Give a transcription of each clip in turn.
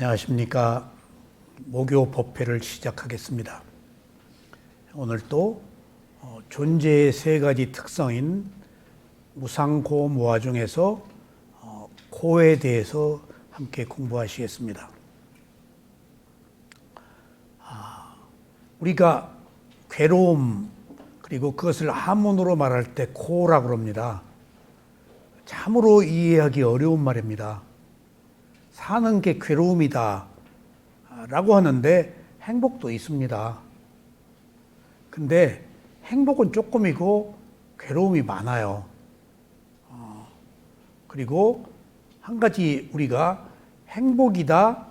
안녕하십니까. 모교 법회를 시작하겠습니다. 오늘 또 존재의 세 가지 특성인 무상고무화 중에서 고에 대해서 함께 공부하시겠습니다. 우리가 괴로움 그리고 그것을 한문으로 말할 때 고라고 합니다. 참으로 이해하기 어려운 말입니다. 사는 게 괴로움이다 라고 하는데 행복도 있습니다. 근데 행복은 조금이고 괴로움이 많아요. 그리고 한 가지 우리가 행복이다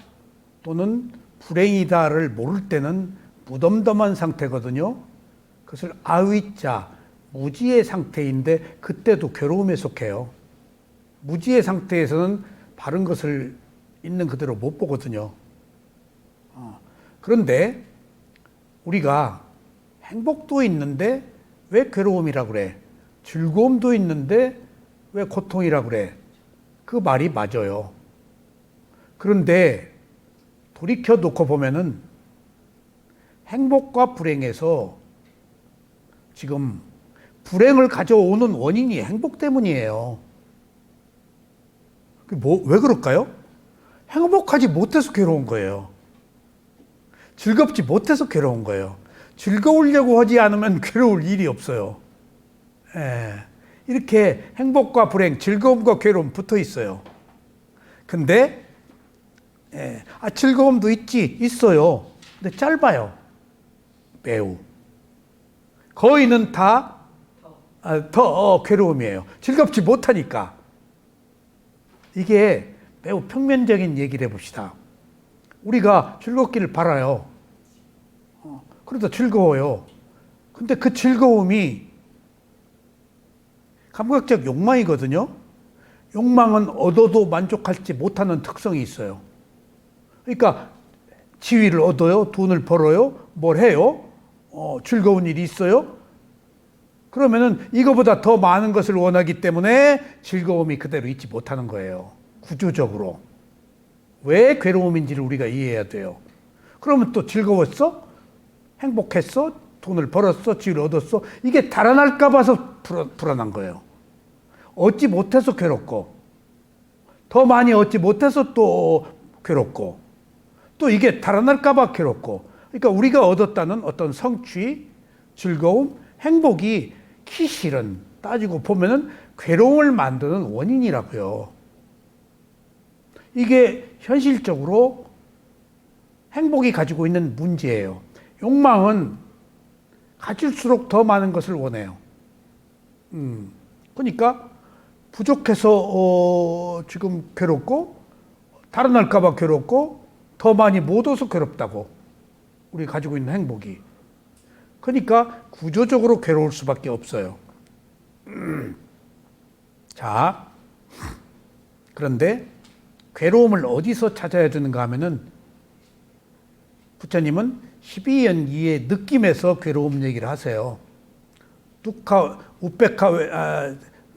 또는 불행이다를 모를 때는 무덤덤한 상태거든요. 그것을 아위자, 무지의 상태인데 그때도 괴로움에 속해요. 무지의 상태에서는 바른 것을 있는 그대로 못 보거든요. 그런데 우리가 행복도 있는데 왜 괴로움이라고 그래? 즐거움도 있는데 왜 고통이라고 그래? 그 말이 맞아요. 그런데 돌이켜 놓고 보면은 행복과 불행에서 지금 불행을 가져오는 원인이 행복 때문이에요. 왜 그럴까요? 행복하지 못해서 괴로운 거예요. 즐겁지 못해서 괴로운 거예요. 즐거우려고 하지 않으면 괴로울 일이 없어요. 이렇게 행복과 불행, 즐거움과 괴로움 붙어 있어요. 근데 즐거움도 있어요. 근데 짧아요. 매우. 거의는 다 더 괴로움이에요. 즐겁지 못하니까. 이게 매우 평면적인 얘기를 해봅시다. 우리가 즐겁기를 바라요. 그러다 즐거워요. 근데 그 즐거움이 감각적 욕망이거든요. 욕망은 얻어도 만족하지 못하는 특성이 있어요. 그러니까 지위를 얻어요. 돈을 벌어요. 뭘 해요. 즐거운 일이 있어요. 그러면은 이거보다 더 많은 것을 원하기 때문에 즐거움이 그대로 있지 못하는 거예요. 구조적으로. 왜 괴로움인지를 우리가 이해해야 돼요. 그러면 또 즐거웠어? 행복했어? 돈을 벌었어? 지위를 얻었어? 이게 달아날까 봐서 불안한 거예요. 얻지 못해서 괴롭고, 더 많이 얻지 못해서 또 괴롭고, 또 이게 달아날까 봐 괴롭고. 그러니까 우리가 얻었다는 어떤 성취, 즐거움, 행복이 실은 따지고 보면은 괴로움을 만드는 원인이라고요. 이게 현실적으로 행복이 가지고 있는 문제예요. 욕망은 가질수록 더 많은 것을 원해요. 그러니까 부족해서 지금 괴롭고, 달아날까 봐 괴롭고, 더 많이 못 얻어서 괴롭다고. 우리 가지고 있는 행복이. 그러니까 구조적으로 괴로울 수밖에 없어요. 자, 그런데 괴로움을 어디서 찾아야 되는가 하면은 부처님은 12연기의 느낌에서 괴로움 얘기를 하세요.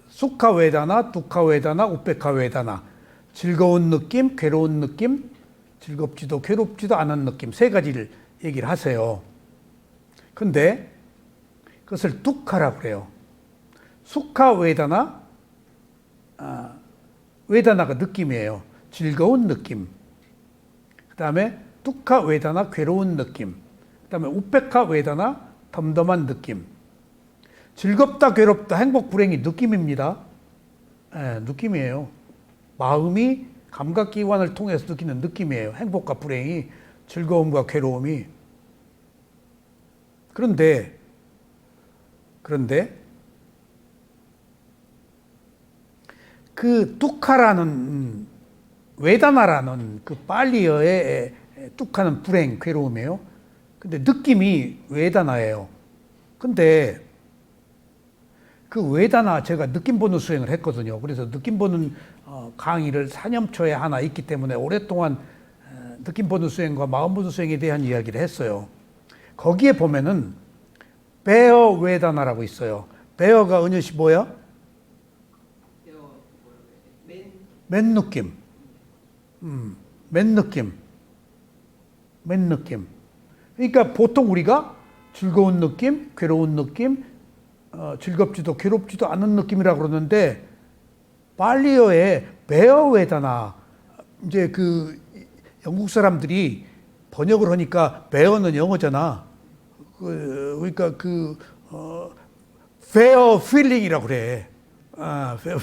수카웨다나, 두카웨다나, 우페카웨다나. 즐거운 느낌, 괴로운 느낌, 즐겁지도 괴롭지도 않은 느낌. 세 가지를 얘기를 하세요. 근데 그것을 두카라고 그래요. 수카웨다나, 웨다나가 느낌이에요. 즐거운 느낌. 그 다음에 두카웨다나, 괴로운 느낌. 그 다음에 우페카웨다나, 덤덤한 느낌. 즐겁다, 괴롭다, 행복, 불행이 느낌입니다. 느낌이에요. 마음이 감각기관을 통해서 느끼는 느낌이에요. 행복과 불행이, 즐거움과 괴로움이. 그런데 그 두카라는 웨다나라는 그 빨리어의 뚜카는 불행, 괴로움이에요. 근데 느낌이 웨다나예요. 근데 그 웨다나 제가 느낌 보는 수행을 했거든요. 그래서 느낌 보는 강의를 4년초에 하나 있기 때문에 오랫동안 느낌 보는 수행과 마음 보는 수행에 대한 이야기를 했어요. 거기에 보면은 베어 웨다나라고 있어요. 베어가 은유씨 뭐야? 맨 느낌. 맨 느낌. 맨 느낌. 그러니까 보통 우리가 즐거운 느낌, 괴로운 느낌, 즐겁지도 괴롭지도 않은 느낌이라고 그러는데 발리어의 베어 웨다나 이제 그 영국 사람들이 번역을 하니까 베어는 영어잖아. 그러니까 fair feeling이라고 그래. fair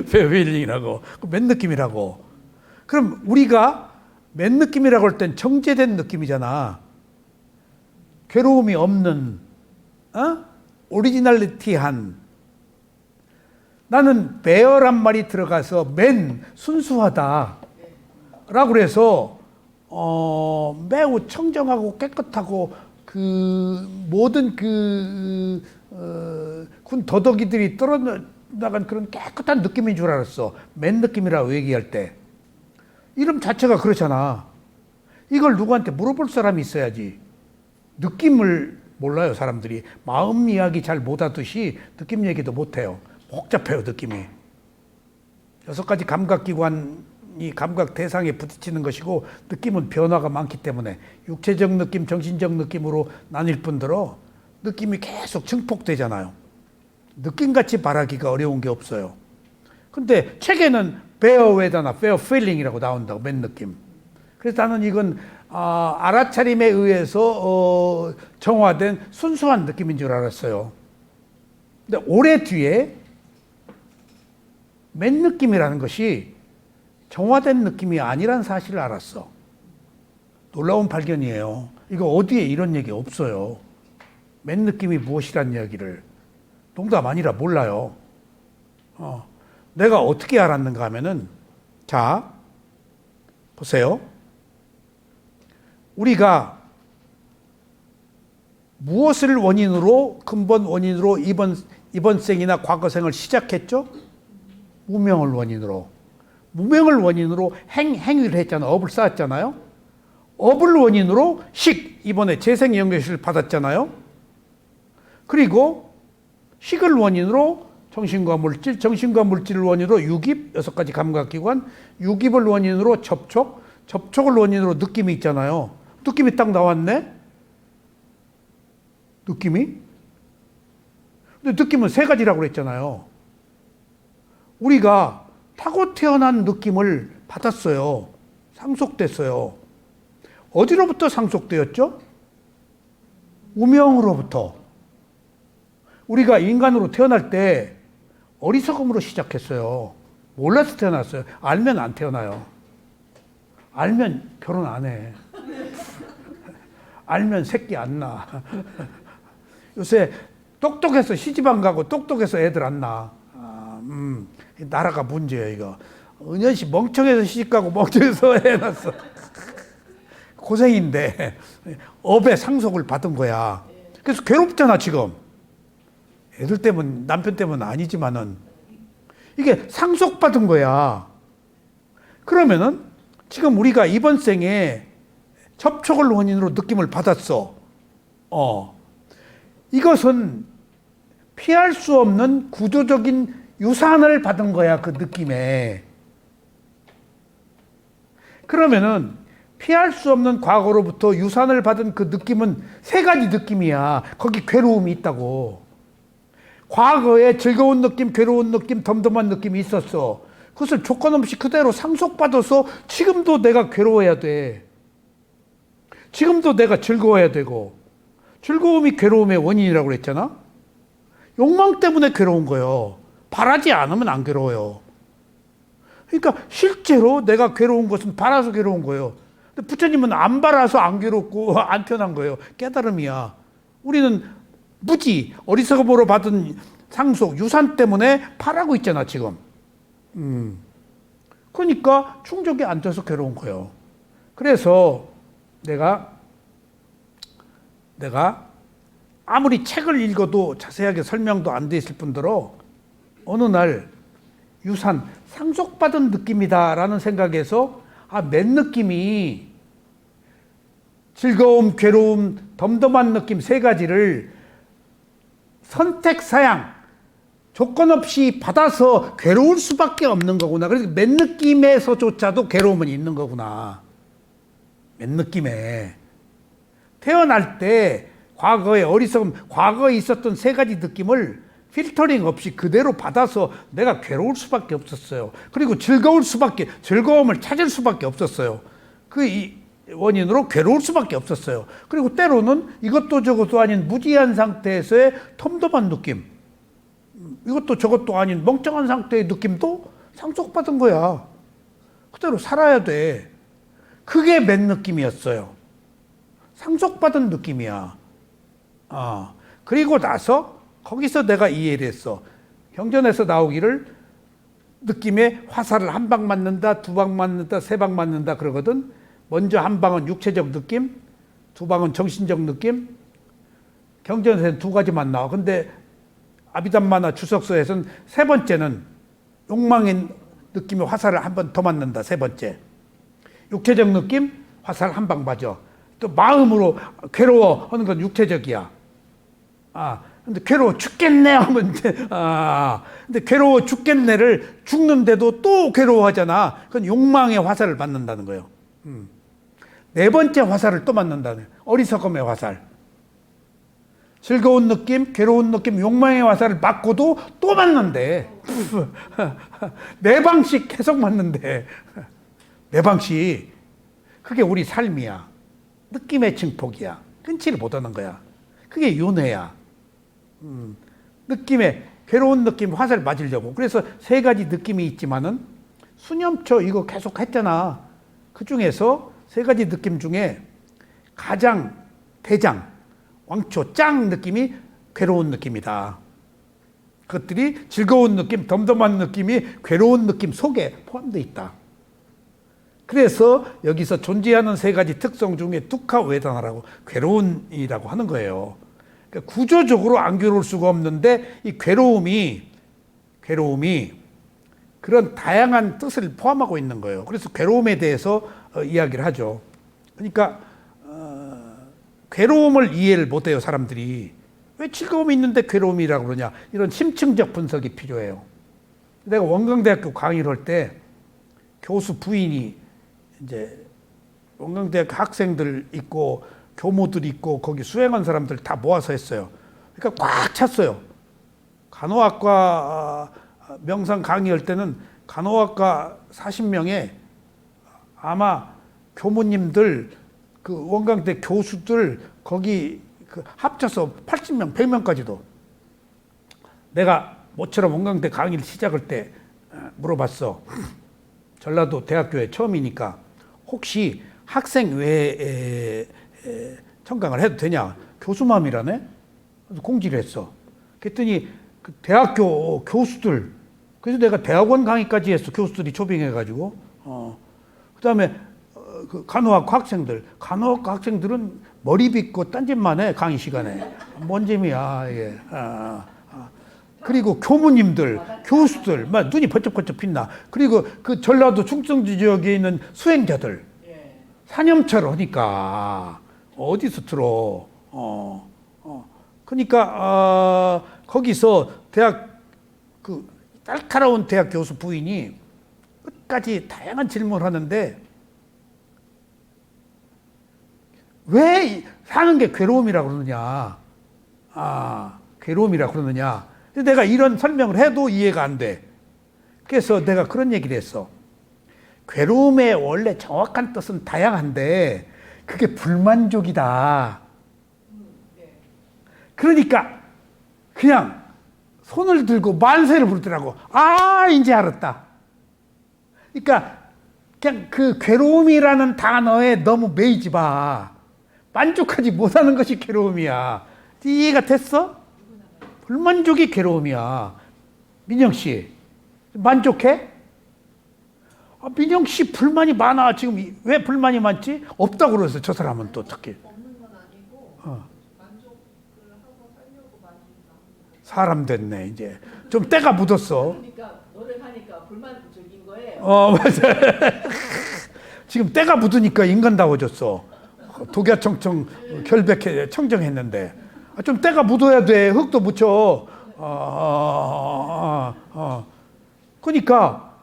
feeling이라고. 맨 느낌이라고. 그럼 우리가 맨 느낌이라고 할 땐 정제된 느낌이잖아. 괴로움이 없는, 오리지널리티한. 나는 베어란 말이 들어가서 맨 순수하다. 라고 그래서 매우 청정하고 깨끗하고 그 모든 군 더덕이들이 떨어나간 그런 깨끗한 느낌인 줄 알았어. 맨 느낌이라고 얘기할 때. 이름 자체가 그렇잖아. 이걸 누구한테 물어볼 사람이 있어야지. 느낌을 몰라요, 사람들이. 마음 이야기 잘 못하듯이 느낌 얘기도 못해요. 복잡해요, 느낌이. 6가지 감각기관이 감각 대상에 부딪히는 것이고 느낌은 변화가 많기 때문에 육체적 느낌, 정신적 느낌으로 나뉠 뿐더러 느낌이 계속 증폭되잖아요. 느낌같이 말하기가 어려운 게 없어요. 근데 책에는 bear with나 fair feeling이라고 나온다고, 맨 느낌. 그래서 나는 이건 알아차림에 의해서 정화된 순수한 느낌인 줄 알았어요. 근데 오래 뒤에 맨 느낌이라는 것이 정화된 느낌이 아니란 사실을 알았어. 놀라운 발견이에요. 이거 어디에 이런 얘기 없어요. 맨 느낌이 무엇이란 이야기를. 농담 아니라 몰라요. 내가 어떻게 알았는가 하면은, 자, 보세요. 우리가 무엇을 원인으로, 근본 원인으로 이번 생이나 과거 생을 시작했죠? 무명을 원인으로. 무명을 원인으로 행위를 했잖아요. 업을 쌓았잖아요. 업을 원인으로 이번에 재생연결실을 받았잖아요. 그리고 식을 원인으로 정신과 물질을 원인으로 유깁, 6가지 감각기관, 유깁을 원인으로 접촉을 원인으로 느낌이 있잖아요. 느낌이 딱 나왔네? 느낌이? 근데 느낌은 3가지라고 그랬잖아요. 우리가 타고 태어난 느낌을 받았어요. 상속됐어요. 어디로부터 상속되었죠? 우명으로부터. 우리가 인간으로 태어날 때 어리석음으로 시작했어요. 몰라서 태어났어요. 알면 안 태어나요. 알면 결혼 안 해. 알면 새끼 안 낳아. 요새 똑똑해서 시집 안 가고 똑똑해서 애들 안 낳아. 나라가 문제야, 이거. 은연씨 멍청해서 시집 가고 멍청해서 애 낳았어. 고생인데 업의 상속을 받은 거야. 그래서 괴롭잖아, 지금. 애들 때문, 남편 때문은 아니지만은 이게 상속받은 거야. 그러면은 지금 우리가 이번 생에 접촉을 원인으로 느낌을 받았어. 이것은 피할 수 없는 구조적인 유산을 받은 거야, 그 느낌에. 그러면은 피할 수 없는 과거로부터 유산을 받은 그 느낌은 3가지 느낌이야. 거기 괴로움이 있다고. 과거에 즐거운 느낌, 괴로운 느낌, 덤덤한 느낌이 있었어. 그것을 조건 없이 그대로 상속받아서 지금도 내가 괴로워야 돼. 지금도 내가 즐거워야 되고. 즐거움이 괴로움의 원인이라고 그랬잖아. 욕망 때문에 괴로운 거예요. 바라지 않으면 안 괴로워요. 그러니까 실제로 내가 괴로운 것은 바라서 괴로운 거예요. 근데 부처님은 안 바라서 안 괴롭고 안 태어난 거예요. 깨달음이야. 우리는 무지, 어리석음으로 받은 상속, 유산 때문에 바라고 있잖아, 지금. 그러니까 충족이 안 돼서 괴로운 거예요. 그래서 내가 아무리 책을 읽어도 자세하게 설명도 안 돼 있을 뿐더러 어느 날 유산, 상속받은 느낌이다라는 생각에서 맨 느낌이 즐거움, 괴로움, 덤덤한 느낌 3가지를 선택 사양, 조건 없이 받아서 괴로울 수밖에 없는 거구나. 그래서 맨 느낌에서조차도 괴로움은 있는 거구나. 맨 느낌에. 태어날 때 과거에 과거에 있었던 세 가지 느낌을 필터링 없이 그대로 받아서 내가 괴로울 수밖에 없었어요. 그리고 즐거움을 찾을 수밖에 없었어요. 이 원인으로 괴로울 수밖에 없었어요. 그리고 때로는 이것도 저것도 아닌 무지한 상태에서의 텀덤한 느낌, 이것도 저것도 아닌 멍청한 상태의 느낌도 상속받은 거야. 그대로 살아야 돼. 그게 맨 느낌이었어요. 상속받은 느낌이야. 그리고 나서 거기서 내가 이해를 했어. 경전에서 나오기를 느낌에 화살을 한 방 맞는다, 두 방 맞는다, 세 방 맞는다 그러거든. 먼저 한 방은 육체적 느낌, 두 방은 정신적 느낌. 경전에서는 두 가지만 나와. 근데 아비담마나 주석서에서는 세 번째는 욕망의 느낌에 화살을 한 번 더 맞는다. 세 번째. 육체적 느낌, 화살 한 방 맞아. 또 마음으로 괴로워 하는 건 육체적이야. 근데 괴로워 죽겠네 하면 근데 괴로워 죽겠네를 죽는데도 또 괴로워하잖아. 그건 욕망의 화살을 맞는다는 거예요. 네 번째 화살을 또 맞는다는 거예요. 어리석음의 화살. 즐거운 느낌, 괴로운 느낌, 욕망의 화살을 맞고도 또 맞는데. 네 방씩 계속 맞는데. 네 방씩. 그게 우리 삶이야. 느낌의 증폭이야. 끊지를 못하는 거야. 그게 윤회야. 느낌에 괴로운 느낌 화살 맞으려고. 그래서 세 가지 느낌이 있지만은 수념초 이거 계속 했잖아. 그 중에서 세 가지 느낌 중에 가장 대장 왕초 짱 느낌이 괴로운 느낌이다. 그것들이 즐거운 느낌, 덤덤한 느낌이 괴로운 느낌 속에 포함되어 있다. 그래서 여기서 존재하는 세 가지 특성 중에 두카 웨다나라고 괴로움이라고 하는 거예요. 그러니까 구조적으로 안 괴로울 수가 없는데 이 괴로움이 그런 다양한 뜻을 포함하고 있는 거예요. 그래서 괴로움에 대해서 이야기를 하죠. 그러니까 괴로움을 이해를 못해요, 사람들이. 왜 즐거움이 있는데 괴로움이라고 그러냐. 이런 심층적 분석이 필요해요. 내가 원광대학교 강의를 할 때 교수 부인이 이제 원광대학교 학생들 있고 교무들 있고 거기 수행한 사람들 다 모아서 했어요. 그러니까 꽉 찼어요. 간호학과 명상 강의할 때는 간호학과 40명에 아마 교무님들 그 원광대 교수들 거기 그 합쳐서 80명, 100명까지도. 내가 모처럼 원광대 강의를 시작할 때 물어봤어. 전라도 대학교에 처음이니까 혹시 학생 외에 청강을 해도 되냐? 교수맘이라네? 그래서 공지를 했어. 그랬더니 그 대학교 교수들, 그래서 내가 대학원 강의까지 했어. 교수들이 초빙해가지고. 그 다음에 그 간호학과 학생들은 머리 빗고 딴짓만 해, 강의 시간에. 뭔 재미야, 이게. 그리고 교무님들, 교수들, 막 눈이 번쩍번쩍 빛나. 그리고 그 전라도 충청도 지역에 있는 수행자들. 사념처럼 하니까 어디서 들어. 그러니까 거기서 그 날카로운 대학 교수 부인이 끝까지 다양한 질문을 하는데 왜 사는 게 괴로움이라고 그러느냐. 괴로움이라고 그러느냐. 내가 이런 설명을 해도 이해가 안 돼. 그래서 내가 그런 얘기를 했어. 괴로움의 원래 정확한 뜻은 다양한데 그게 불만족이다. 그러니까 그냥 손을 들고 만세를 부르더라고. 이제 알았다. 그러니까 그냥 그 괴로움이라는 단어에 너무 매이지 마. 만족하지 못하는 것이 괴로움이야. 이해가 됐어? 불만족이 괴로움이야. 민영 씨, 만족해? 민영 씨 불만이 많아. 지금 왜 불만이 많지? 없다고 그러세요. 저 사람은 또 특히. 없는 건 아니고 만족을 하고 살려고 많이 합니다. 사람 됐네 이제. 좀 때가 묻었어. 그러니까 노력하니까 불만족인 거예요. 맞아. 지금 때가 묻으니까 인간다워졌어. 독야청청 결백해 청정했는데 좀 때가 묻어야 돼. 흙도 묻혀. 그러니까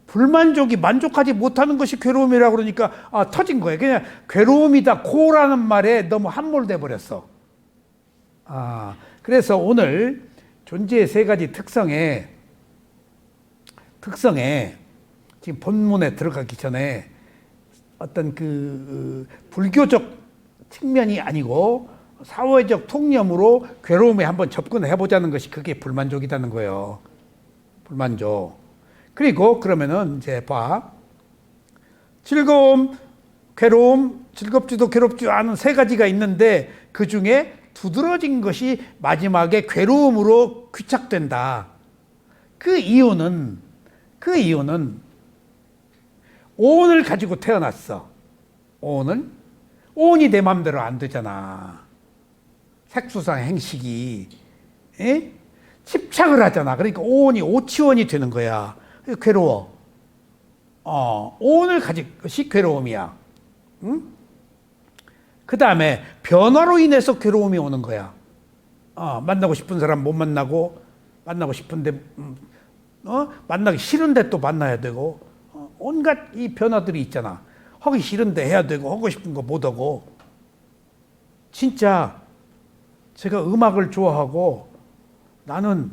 불만족이 만족하지 못하는 것이 괴로움이라고 그러니까 터진 거예요. 그냥 괴로움이다 고라는 말에 너무 함몰돼 버렸어. 그래서 오늘 존재의 세 가지 특성에 지금 본문에 들어가기 전에 어떤 그 불교적 측면이 아니고 사회적 통념으로 괴로움에 한번 접근해 보자는 것이 그게 불만족이라는 거예요. 불만족. 그리고 그러면은 이제 봐. 즐거움, 괴로움, 즐겁지도 괴롭지도 않은 세 가지가 있는데 그 중에 두드러진 것이 마지막에 괴로움으로 귀착된다. 그 이유는 오온을 가지고 태어났어. 오온이 내 마음대로 안 되잖아. 색수상 행식이 집착을 하잖아. 그러니까 오온이 오치원이 되는 거야. 괴로워. 오온을 가진 것이 괴로움이야. 응? 그 다음에 변화로 인해서 괴로움이 오는 거야. 만나고 싶은 사람 못 만나고, 만나고 싶은데 만나기 싫은데 또 만나야 되고, 온갖 이 변화들이 있잖아. 하기 싫은데 해야 되고, 하고 싶은 거 못 하고. 진짜 제가 음악을 좋아하고 나는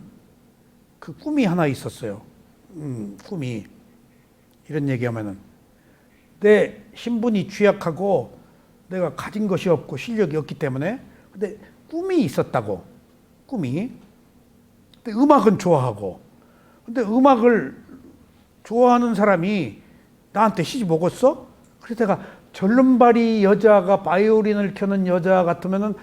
그 꿈이 하나 있었어요. 꿈이. 이런 얘기하면은 내 신분이 취약하고 내가 가진 것이 없고 실력이 없기 때문에 근데 꿈이 있었다고. 꿈이. 근데 음악은 좋아하고. 근데 음악을 좋아하는 사람이 나한테 시집 오겠어? 그래서 내가 절름발이 여자가 바이올린을 켜는 여자 같으면은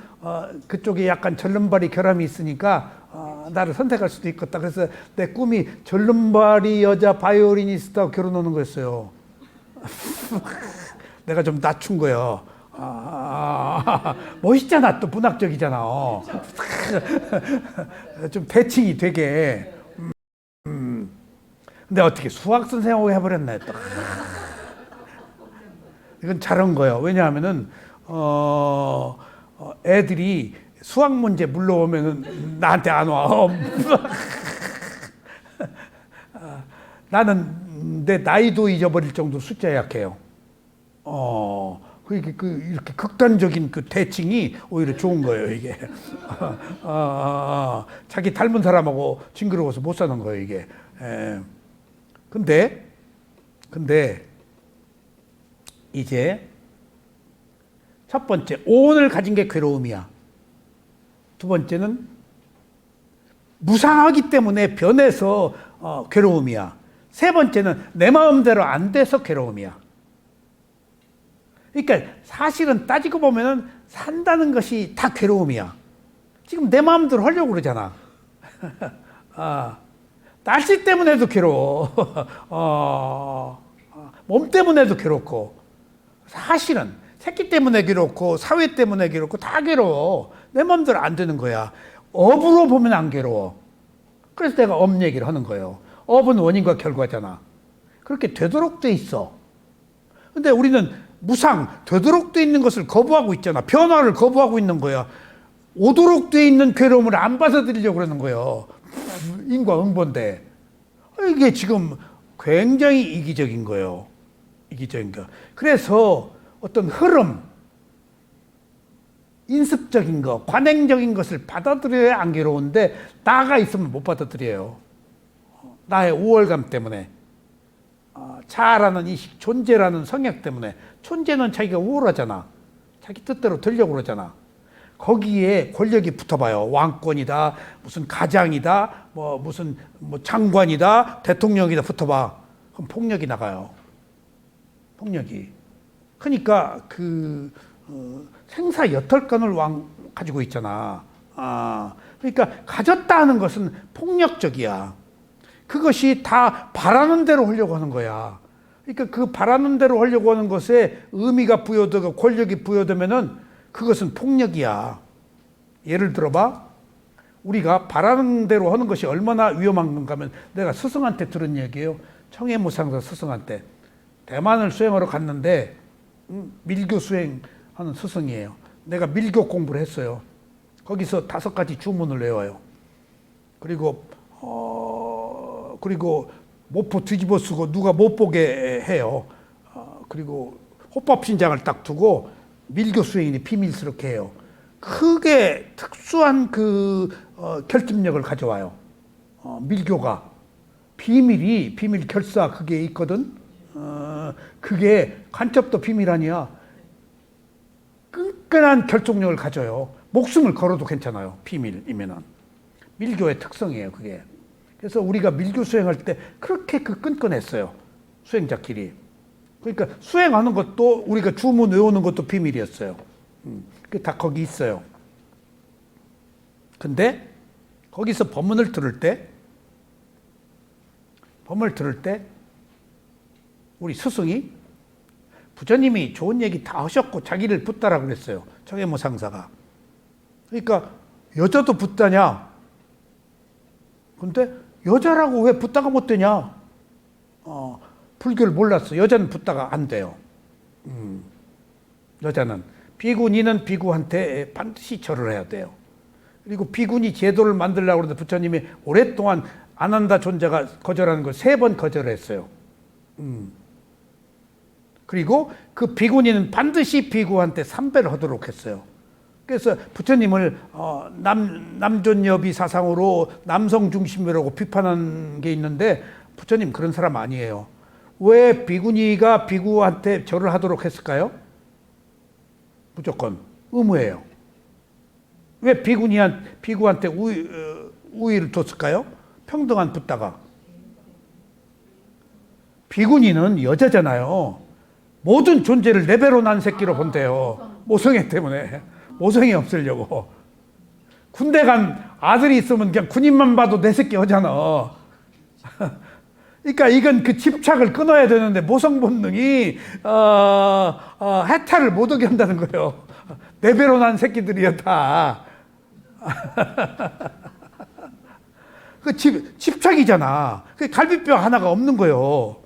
그쪽에 약간 절름발이 결함이 있으니까 나를 선택할 수도 있겠다. 그래서 내 꿈이 절름발이 여자 바이올리니스트하고 결혼하는 거였어요. 내가 좀 낮춘 거예요. 멋있잖아. 또 문학적이잖아. 좀 대칭이 되게. 근데 어떻게 수학 선생하고 해버렸네. 또. 이건 잘한 거예요. 왜냐하면은 애들이 수학 문제 물러오면은 나한테 안 와. 나는 내 나이도 잊어버릴 정도 숫자에 약해요. 이렇게 극단적인 그 대칭이 오히려 좋은 거예요, 이게. 자기 닮은 사람하고 징그러워서 못 사는 거예요, 이게. 근데 이제 첫 번째, 오온을 가진 게 괴로움이야. 두 번째는 무상하기 때문에 변해서 괴로움이야. 세 번째는 내 마음대로 안 돼서 괴로움이야. 그러니까 사실은 따지고 보면은 산다는 것이 다 괴로움이야. 지금 내 마음대로 하려고 그러잖아. 날씨 때문에도 괴로워. 몸 때문에도 괴롭고. 사실은 새끼 때문에 괴롭고 사회 때문에 괴롭고 다 괴로워. 내 마음대로 안 되는 거야. 업으로 보면 안 괴로워. 그래서 내가 업 얘기를 하는 거예요. 업은 원인과 결과잖아. 그렇게 되도록 돼 있어. 근데 우리는 무상, 되도록 돼 있는 것을 거부하고 있잖아. 변화를 거부하고 있는 거야. 오도록 돼 있는 괴로움을 안 받아들이려고 그러는 거예요. 인과응보인데. 이게 지금 굉장히 이기적인 거예요. 이기적인 거. 그래서 어떤 흐름, 인습적인 거, 관행적인 것을 받아들여야 안 괴로운데 나가 있으면 못 받아들여요. 나의 우월감 때문에. 자아라는 이식, 존재라는 성향 때문에. 존재는 자기가 우월하잖아. 자기 뜻대로 되려고 그러잖아. 거기에 권력이 붙어봐요. 왕권이다, 무슨 가장이다, 무슨 장관이다, 대통령이다 붙어봐. 그럼 폭력이 나가요. 폭력이. 그러니까 생사 여털권을 가지고 있잖아. 그러니까 가졌다 하는 것은 폭력적이야. 그것이 다 바라는 대로 하려고 하는 거야. 그러니까 그 바라는 대로 하려고 하는 것에 의미가 부여되고 권력이 부여되면은 그것은 폭력이야. 예를 들어봐. 우리가 바라는 대로 하는 것이 얼마나 위험한 건가 하면 내가 스승한테 들은 얘기예요. 청해무상사 스승한테. 대만을 수행하러 갔는데 밀교 수행하는 스승이에요. 내가 밀교 공부를 했어요. 거기서 5가지 주문을 외워요. 그리고 모포 뒤집어 쓰고 누가 못 보게 해요. 그리고 호법신장을 딱 두고 밀교 수행인이 비밀스럽게 해요. 크게 특수한 결집력을 가져와요. 밀교가 비밀 결사 그게 있거든. 그게 간첩도 비밀 아니야. 끈끈한 결속력을 가져요. 목숨을 걸어도 괜찮아요. 비밀이면은. 밀교의 특성이에요, 그게. 그래서 우리가 밀교 수행할 때 그렇게 끈끈했어요. 수행자끼리. 그러니까 수행하는 것도 우리가 주문 외우는 것도 비밀이었어요. 그게 다 거기 있어요. 근데 거기서 법문을 들을 때 우리 스승이 부처님이 좋은 얘기 다 하셨고 자기를 붓다라고 그랬어요. 청해모 상사가. 그러니까 여자도 붓다냐? 근데 여자라고 왜 붓다가 못 되냐? 불교를 몰랐어. 여자는 붓다가 안 돼요. 여자는. 비구니는 비구한테 반드시 절을 해야 돼요. 그리고 비구니 제도를 만들려고 그러는데 부처님이 오랫동안 아난다 존자가 거절하는 걸 3번 거절했어요. 그리고 그 비구니는 반드시 비구한테 삼배를 하도록 했어요. 그래서 부처님을 남존여비 사상으로 남성 중심이라고 비판한 게 있는데 부처님 그런 사람 아니에요. 왜 비구니가 비구한테 절을 하도록 했을까요? 무조건 의무예요. 왜 비구한테 우위를 뒀을까요? 평등한 붓다가. 비구니는 여자잖아요. 모든 존재를 레벨로 난 새끼로 본대요. 모성애 때문에. 모성이 없으려고. 군대 간 아들이 있으면 그냥 군인만 봐도 내 새끼 하잖아. 그러니까 이건 그 집착을 끊어야 되는데 모성 본능이 해탈을 못 오게 한다는 거예요. 레벨로 난 새끼들이야 다. 그 집착이잖아. 그 갈비뼈 하나가 없는 거예요.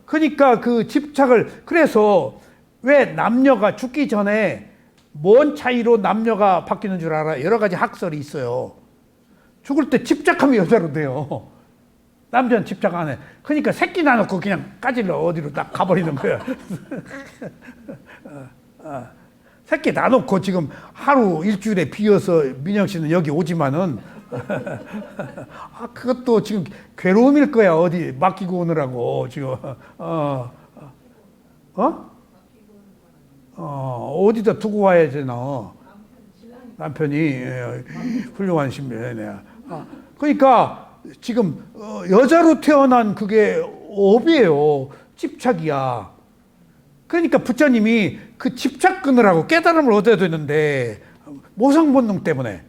그러니까 그 집착을, 그래서 왜 남녀가 죽기 전에 뭔 차이로 남녀가 바뀌는 줄 알아? 여러 가지 학설이 있어요. 죽을 때 집착하면 여자로 돼요. 남자는 집착 안 해. 그러니까 새끼 낳아놓고 그냥 까질러 어디로 딱 가버리는 거야. 새끼 낳아놓고 지금 하루 일주일에 비어서 민영 씨는 여기 오지만은 그것도 지금 괴로움일 거야. 어디 맡기고 오느라고 지금 어디다 두고 와야 되나? 남편이 훌륭한 신부네. 그러니까 지금 여자로 태어난 그게 업이에요. 집착이야. 그러니까 부처님이 그 집착 끊으라고 깨달음을 얻어야 되는데 모성 본능 때문에.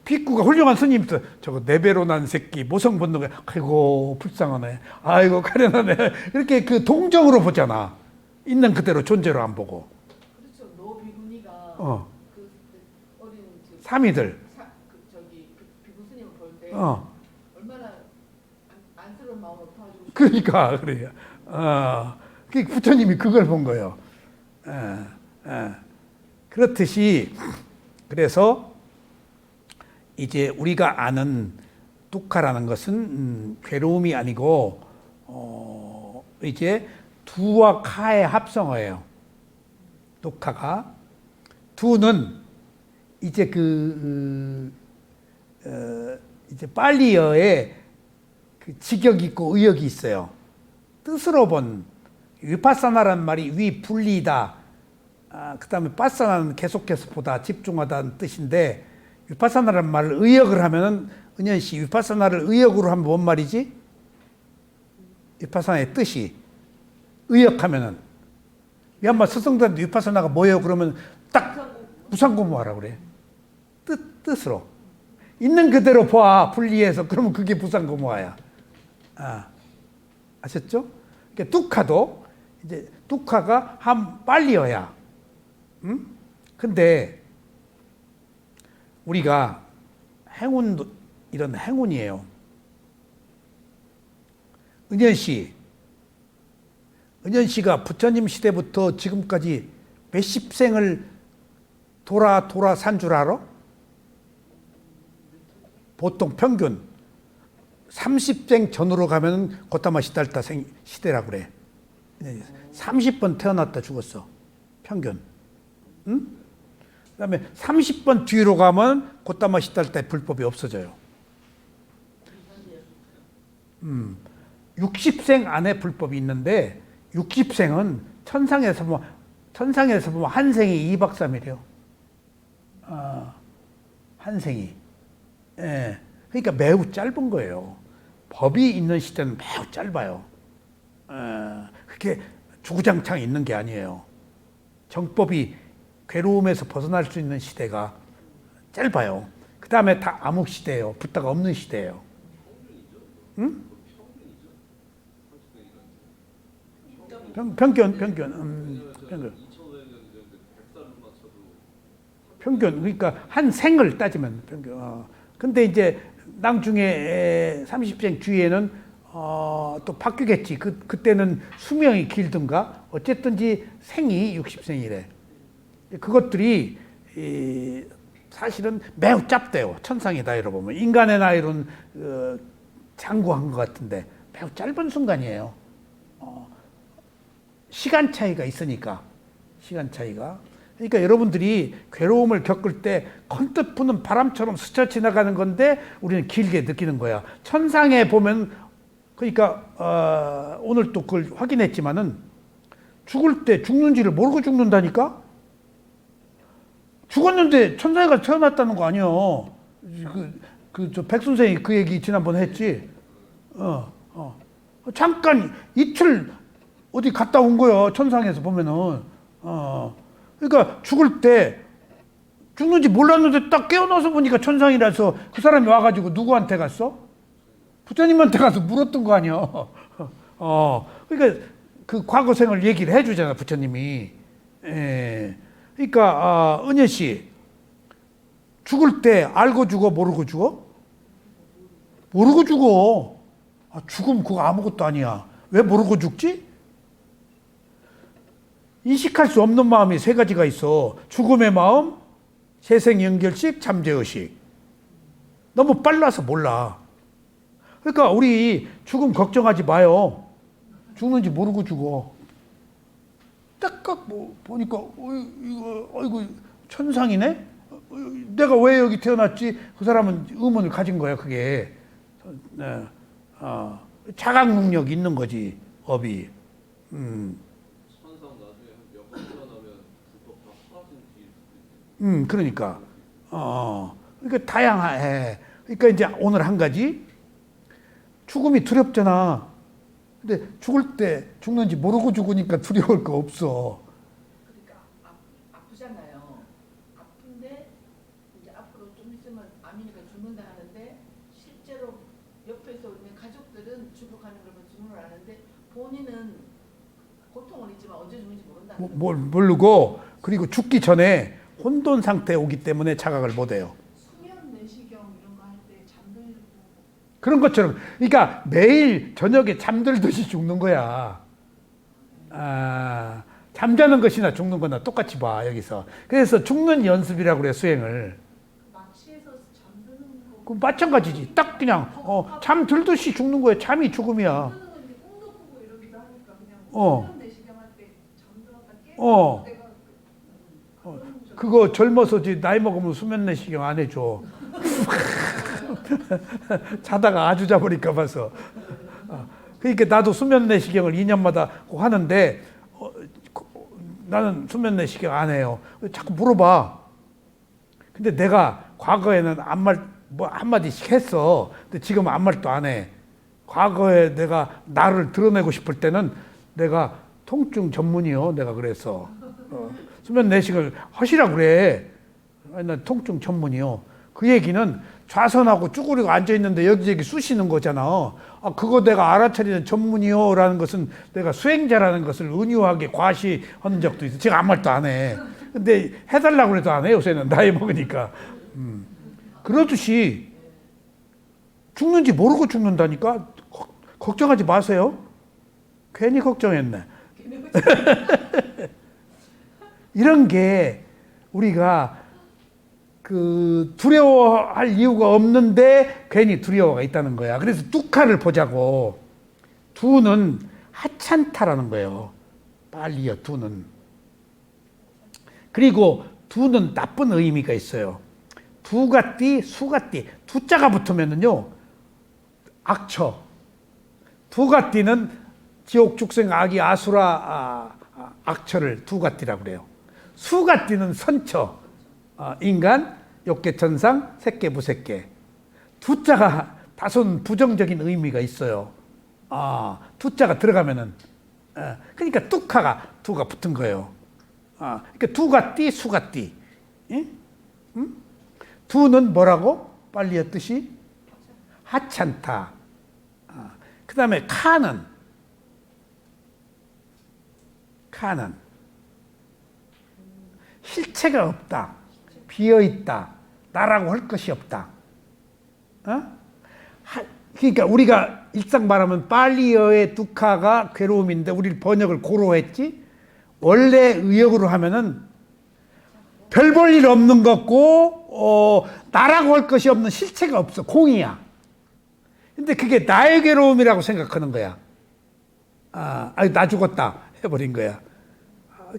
비구가 훌륭한 스님도 저거 내배로 난 새끼 모성 본능에 아이고 불쌍하네, 아이고 가련하네, 이렇게 그 동정으로 보잖아. 있는 그대로 존재로 안 보고. 그렇죠. 너 비구니가 그 어린 사미들 비구 스님을 볼 때 얼마나 안쓰러운 마음으로 도와주고 싶어. 그러니까 그래요. 그 부처님이 그걸 본 거예요. 그렇듯이 그래서 이제 우리가 아는 둑카라는 것은 괴로움이 아니고 이제 두와 카의 합성어예요. 둑카가. 두는 이제 이제 빨리어에 그 직역 있고 의역이 있어요. 뜻으로 본 위파사나라는 말이 위분리다. 그 다음에 파사나는 계속해서 보다, 집중하다는 뜻인데, 위파사나라는 말을 의역을 하면은, 은현씨, 위파사나를 의역으로 하면 뭔 말이지? 위파사나의 뜻이. 의역하면은. 미얀마 스승들한테 위파사나가 뭐예요? 그러면 딱 부산고무하라고 그래. 뜻으로. 있는 그대로 봐, 분리해서. 그러면 그게 부산고무화야. 아셨죠? 그러니까 둑카도, 이제, 둑카가 빨리어야. 근데, 우리가 행운도 이런 행운이에요. 은현 씨가 부처님 시대부터 지금까지 몇십 생을 돌아 산 줄 알아? 보통 평균 30생 전으로 가면 고타마 시달타 시대라 그래. 30번 태어났다 죽었어. 평균. 응? 그다음에 30번 뒤로 가면 고타마 시달타의 불법이 없어져요. 60생 안에 불법이 있는데 60생은 천상에서 보면 한 생이 2박 3일이요. 한 생이. 예. 그러니까 매우 짧은 거예요. 법이 있는 시대는 매우 짧아요. 그렇게 주구장창 있는 게 아니에요. 정법이 괴로움에서 벗어날 수 있는 시대가 짧아요. 그 다음에 다 암흑 시대예요. 붓다가 없는 시대예요. 응? 평균. 평균. 그러니까 한 생을 따지면 평균. 근데 이제 나중에 30생 뒤에는 또 바뀌겠지. 그때는 수명이 길든가 어쨌든지 생이 60생이래. 그것들이 사실은 매우 짧대요. 천상의 나이로 보면 인간의 나이로는 장구한 것 같은데 매우 짧은 순간이에요. 시간 차이가 있으니까 시간 차이가. 그러니까 여러분들이 괴로움을 겪을 때 건뜻 부는 바람처럼 스쳐 지나가는 건데 우리는 길게 느끼는 거야. 천상에 보면 그러니까 오늘 또 그걸 확인했지만은 죽을 때 죽는지를 모르고 죽는다니까. 죽었는데 천상에 가서 태어났다는 거 아니야. 저 백 선생이 그 얘기 지난번에 했지. 잠깐 이틀 어디 갔다 온 거야. 천상에서 보면은. 그러니까 죽을 때 죽는지 몰랐는데 딱 깨어나서 보니까 천상이라서 그 사람이 와가지고 누구한테 갔어? 부처님한테 가서 물었던 거 아니야. 그러니까 그 과거생을 얘기를 해주잖아 부처님이. 그러니까 은혜 씨 죽을 때 알고 죽어 모르고 죽어? 모르고 죽어. 죽음 그거 아무것도 아니야. 왜 모르고 죽지? 인식할 수 없는 마음이 세 가지가 있어. 죽음의 마음, 세생연결식, 잠재의식. 너무 빨라서 몰라. 그러니까 우리 죽음 걱정하지 마요. 죽는지 모르고 죽어. 딱 보니까 이거 천상이네? 내가 왜 여기 태어났지? 그 사람은 의문을 가진 거야 그게. 자각 능력이 있는 거지 업이. 그러니까. 그러니까 다양해. 그러니까 이제 오늘 한 가지. 죽음이 두렵잖아. 근데 죽을 때 죽는지 모르고 죽으니까 두려울 거 없어. 그러니까 아프잖아요. 아픈데 이제 앞으로 좀 있으면 암이니까 죽는다 하는데 실제로 옆에서 있는 가족들은 죽어가는 걸 증언을 하는데 본인은 고통은 있지만 언제 죽는지 모른다. 모르고 그리고 죽기 전에 혼돈 상태에 오기 때문에 자각을 못해요. 수면 내시경 이런 거 할 때 잠들고 그런 것처럼 그러니까 매일 저녁에 잠들듯이 죽는 거야. 잠자는 것이나 죽는 거나 똑같이 봐 여기서. 그래서 죽는 연습이라고 그래 수행을. 마취해서 잠드는 거. 그 마찬가지지. 딱 그냥 잠들듯이 죽는 거야. 잠이 죽음이야. 잠드는 건 이제 꿈도 꾸고 이러기도 하니까 그냥 수면 내시경 할 때 잠들었다 깨. 내가 그거 젊어서 나이 먹으면 수면 내시경 안 해줘. 자다가 아주 자버릴까 봐서. 그러니까 나도 수면 내시경을 2년마다 꼭 하는데 나는 수면 내시경 안 해요. 자꾸 물어봐. 근데 내가 과거에는 아무 말 뭐 한마디씩 했어. 근데 지금은 아무 말도 안 해. 과거에 내가 나를 드러내고 싶을 때는 내가 통증 전문이요. 내가 그래서 수면 내시경을 하시라 그래. 아니, 난 통증 전문이요. 그 얘기는 좌선하고 쭈그리고 앉아있는데 여기저기 쑤시는 거잖아. 그거 내가 알아차리는 전문이요. 라는 것은 내가 수행자라는 것을 은유하게 과시하는 적도 있어. 지금 아무 말도 안 해. 근데 해달라고 해도 안 해. 요새는 나이 먹으니까. 그러듯이 죽는지 모르고 죽는다니까. 걱정하지 마세요. 괜히 걱정했네. 이런 게 우리가 그 두려워할 이유가 없는데 괜히 두려워가 있다는 거야. 그래서 뚜카를 보자고. 두는 하찮다라는 거예요. 빨리요, 두는. 그리고 두는 나쁜 의미가 있어요. 두가띠, 수가띠. 두자가 붙으면은요, 악처. 두가띠는 지옥 축생 아기 아수라 악처를 두가띠라고 그래요. 수가띠는 선처. 인간, 욕계천상, 색계부색계. 두자가 다소 부정적인 의미가 있어요. 두자가 들어가면은. 그러니까 뚜카가 두가 붙은 거예요. 그러니까 두가띠, 수가띠. 두는 뭐라고? 빨리의 뜻이 하찮다. 그 다음에 카는 실체가 없다. 비어있다. 나라고 할 것이 없다. 그러니까 우리가 일상 말하면 빨리어의 두카가 괴로움인데 우리 번역을 고로 했지. 원래 의역으로 하면은 별 볼 일 없는 거고 나라고 할 것이 없는 실체가 없어. 공이야. 근데 그게 나의 괴로움이라고 생각하는 거야. 나 죽었다 해버린 거야.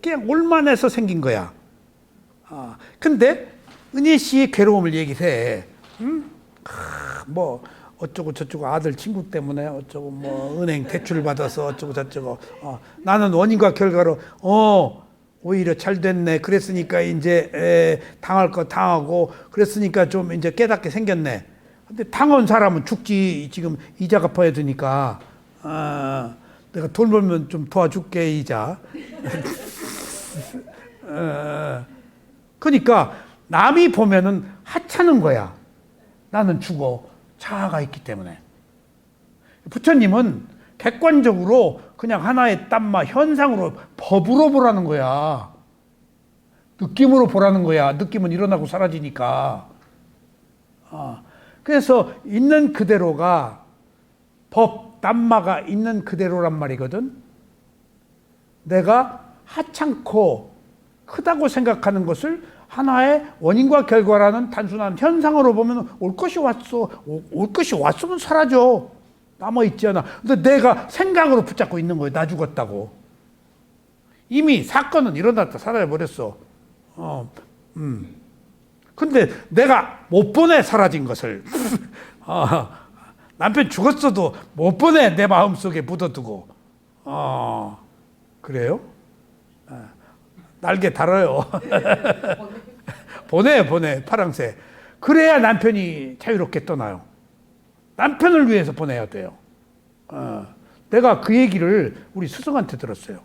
그냥 올만해서 생긴 거야. 근데 은희 씨의 괴로움을 얘기해. 뭐 어쩌고 저쩌고 아들 친구 때문에 어쩌고 뭐 은행 대출 받아서 어쩌고 저쩌고. 나는 원인과 결과로 오히려 잘 됐네. 그랬으니까 이제 당할 거 당하고 그랬으니까 좀 이제 깨닫게 생겼네. 근데 당한 사람은 죽지. 지금 이자 갚아야 되니까. 내가 돈 벌면 좀 도와줄게 이자. 그러니까 남이 보면은 하찮은 거야. 나는 죽어. 자아가 있기 때문에. 부처님은 객관적으로 그냥 하나의 땀마 현상으로 법으로 보라는 거야. 느낌으로 보라는 거야. 느낌은 일어나고 사라지니까. 그래서 있는 그대로가 법, 땀마가 있는 그대로란 말이거든. 내가 하찮고 크다고 생각하는 것을 하나의 원인과 결과라는 단순한 현상으로 보면 올 것이 왔어. 올 것이 왔으면 사라져. 남아있지 않아. 근데 내가 생각으로 붙잡고 있는 거예요. 나 죽었다고. 이미 사건은 일어났다. 사라져버렸어. 근데 내가 못 보내 사라진 것을. 남편 죽었어도 못 보내 내 마음속에 묻어두고. 그래요? 날개 달아요. 보내 파랑새. 그래야 남편이 자유롭게 떠나요. 남편을 위해서 보내야 돼요. 내가 그 얘기를 우리 스승한테 들었어요.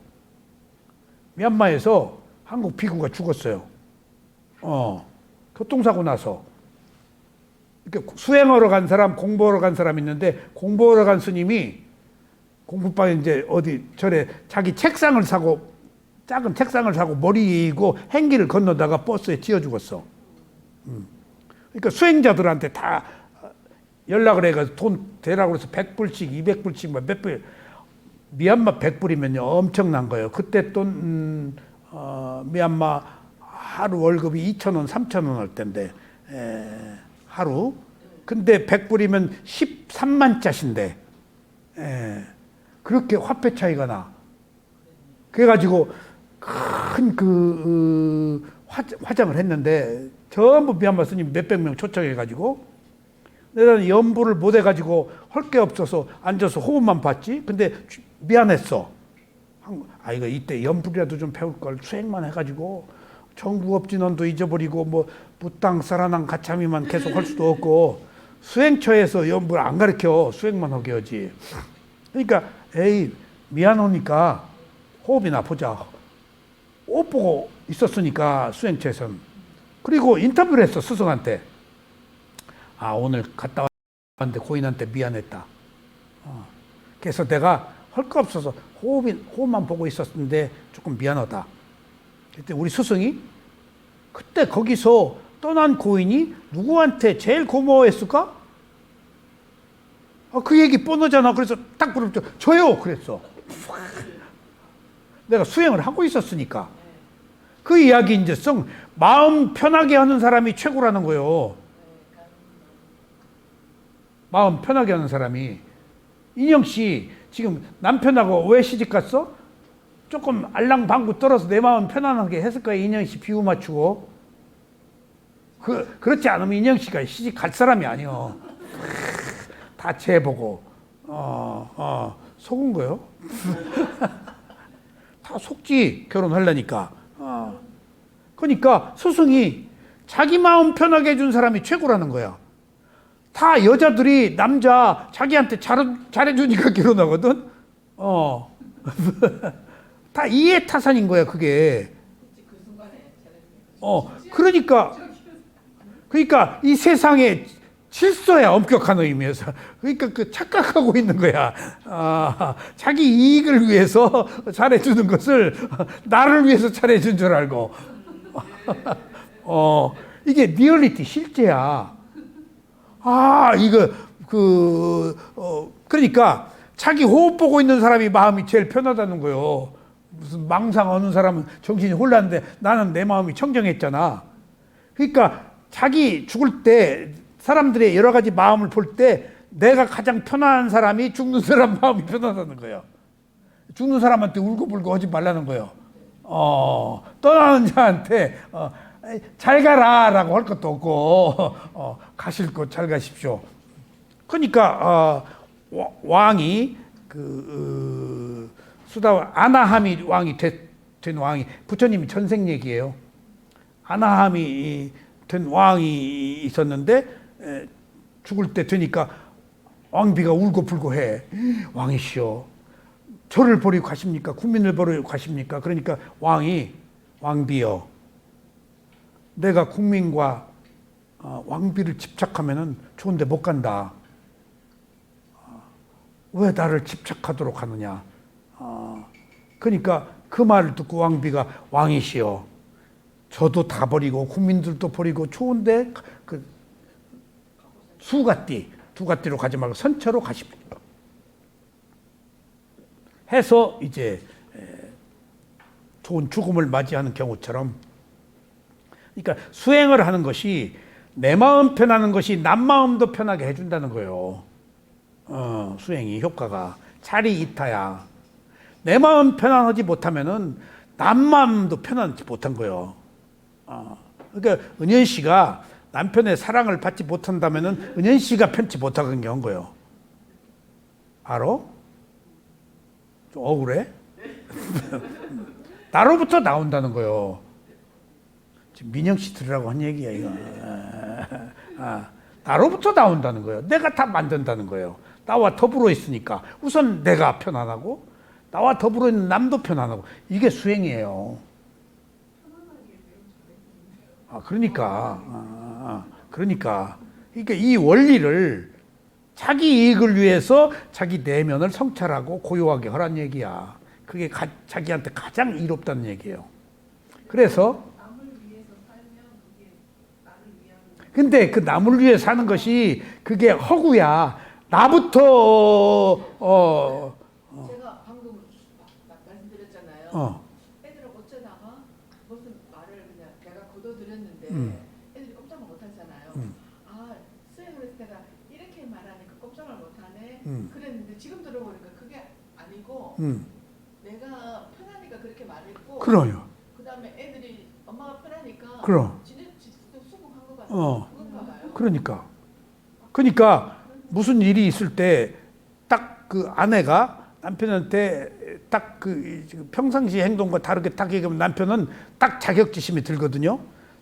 미얀마에서 한국 비구가 죽었어요. 교통사고 나서. 수행하러 간 사람, 공부하러 간 사람 있는데, 공부하러 간 스님이 공부방에 이제 어디 절에 자기 책상을 사고, 작은 책상을 사고 머리에 이고 행기를 건너다가 버스에 찧어 죽었어. 그러니까 수행자들한테 다 연락을 해가지고 돈 대라고 해서 100불씩, 200불씩 몇 불. 미얀마 100불이면요 엄청난 거예요. 그때 돈 미얀마 하루 월급이 2,000원, 3,000원 할 때인데 하루. 근데 100불이면 13만 짜신데 그렇게 화폐 차이가 나. 그래가지고 큰 화장을 했는데 전부 미얀마 스님 몇백 명 초청해가지고 내가 연부를 못 해가지고 할 게 없어서 앉아서 호흡만 봤지. 근데 미안했어. 이거 이때 연불이라도 좀 배울 걸. 수행만 해가지고 정부업진원도 잊어버리고 뭐 무땅 사라낭 가참이만 계속 할 수도 없고 수행처에서 연불 안 가르쳐. 수행만 하게 하지. 그러니까 미안하니까 호흡이나 보자. 옷 보고 있었으니까 수행처에서는. 그리고 인터뷰를 했어 스승한테. 오늘 갔다 왔는데 고인한테 미안했다. 그래서 내가 할 거 없어서 호흡만 보고 있었는데 조금 미안하다. 그때 우리 스승이 그때 거기서 떠난 고인이 누구한테 제일 고마워했을까? 그 얘기 뻔하잖아. 그래서 딱 부르죠. 저요. 그랬어. 내가 수행을 하고 있었으니까. 그 이야기 이제 마음 편하게 하는 사람이 최고라는 거예요. 마음 편하게 하는 사람이. 인영 씨 지금 남편하고 왜 시집 갔어? 조금 알랑방구 떨어서 내 마음 편안하게 했을 거야. 인영 씨 비유 맞추고. 그렇지 않으면 인영 씨가 시집 갈 사람이 아니요. 다 재보고 속은 거요. 다 속지 결혼하려니까. 그러니까 스승이 자기 마음 편하게 해준 사람이 최고라는 거야. 다 여자들이 남자 자기한테 잘해주니까 결혼하거든. 다 이해타산인 거야 그게. 그 순간에 그러니까 이 세상에 질서야 엄격한 의미에서. 그러니까 그 착각하고 있는 거야. 자기 이익을 위해서 잘해주는 것을 나를 위해서 잘해준 줄 알고. 이게 리얼리티 실제야. 그러니까 자기 호흡 보고 있는 사람이 마음이 제일 편하다는 거요. 무슨 망상하는 사람은 정신이 혼란한데 나는 내 마음이 청정했잖아. 그러니까 자기 죽을 때 사람들의 여러 가지 마음을 볼 때 내가 가장 편안한 사람이 죽는 사람 마음이 편하다는 거예요. 죽는 사람한테 울고불고 하지 말라는 거예요. 떠나는 자한테 잘 가라라고 할 것도 없고 가실 곳 잘 가십시오. 그러니까 왕이 아나함이 왕이 된 왕이 부처님이 전생 얘기예요. 아나함이 된 왕이 있었는데 죽을 때 되니까 왕비가 울고불고 해. 왕이시여 저를 버리고 가십니까? 국민을 버리고 가십니까? 그러니까 왕비여 내가 국민과 왕비를 집착하면은 좋은데 못 간다. 왜 나를 집착하도록 하느냐? 그러니까 그 말을 듣고 왕비가 왕이시여 저도 다 버리고 국민들도 버리고 좋은데 그 두가띠로 가지 말고 선처로 가십시오. 해서 이제 좋은 죽음을 맞이하는 경우처럼. 그러니까 수행을 하는 것이 내 마음 편하는 것이 남 마음도 편하게 해준다는 거예요. 수행이 효과가 차리 이타야. 내 마음 편안하지 못하면은 남 마음도 편안하지 못한 거예요. 그러니까 은현 씨가 남편의 사랑을 받지 못한다면은 은현 씨가 편치 못하는 게 한 거예요. 알아? 좀 억울해? 나로부터 나온다는 거예요. 지금 민영 씨 들으라고 한 얘기야 이거. 나로부터 나온다는 거예요. 내가 다 만든다는 거예요. 나와 더불어 있으니까 우선 내가 편안하고 나와 더불어 있는 남도 편안하고 이게 수행이에요. 그러니까 이 원리를 자기 이익을 위해서 자기 내면을 성찰하고 고요하게 하란 얘기야. 그게 자기한테 가장 이롭다는 얘기예요. 그래서 근데 그 남을 위해 사는 것이 그게 허구야. 나부터 제가 방금 말씀드렸잖아요. 애들은 어쩌다가 무슨 말을 그냥 내가 거둬들였는데 애들이 꼼짝을 못하잖아요. 수행을 했을 때가 이렇게 말하니까 꼼짝을 못하네. 그랬는데 지금 들어보니까 그게 아니고 내가 편하니까 그렇게 말했고. 그래요. 그다음에 애들이 엄마가 편하니까 지네도 수긍한 것 같아요. 그러니까 무슨 일이 있을 때 딱 그 아내가 남편한테 딱 그 평상시 행동과 다르게 딱 얘기하면 남편은 딱 자격지심이 들거든요.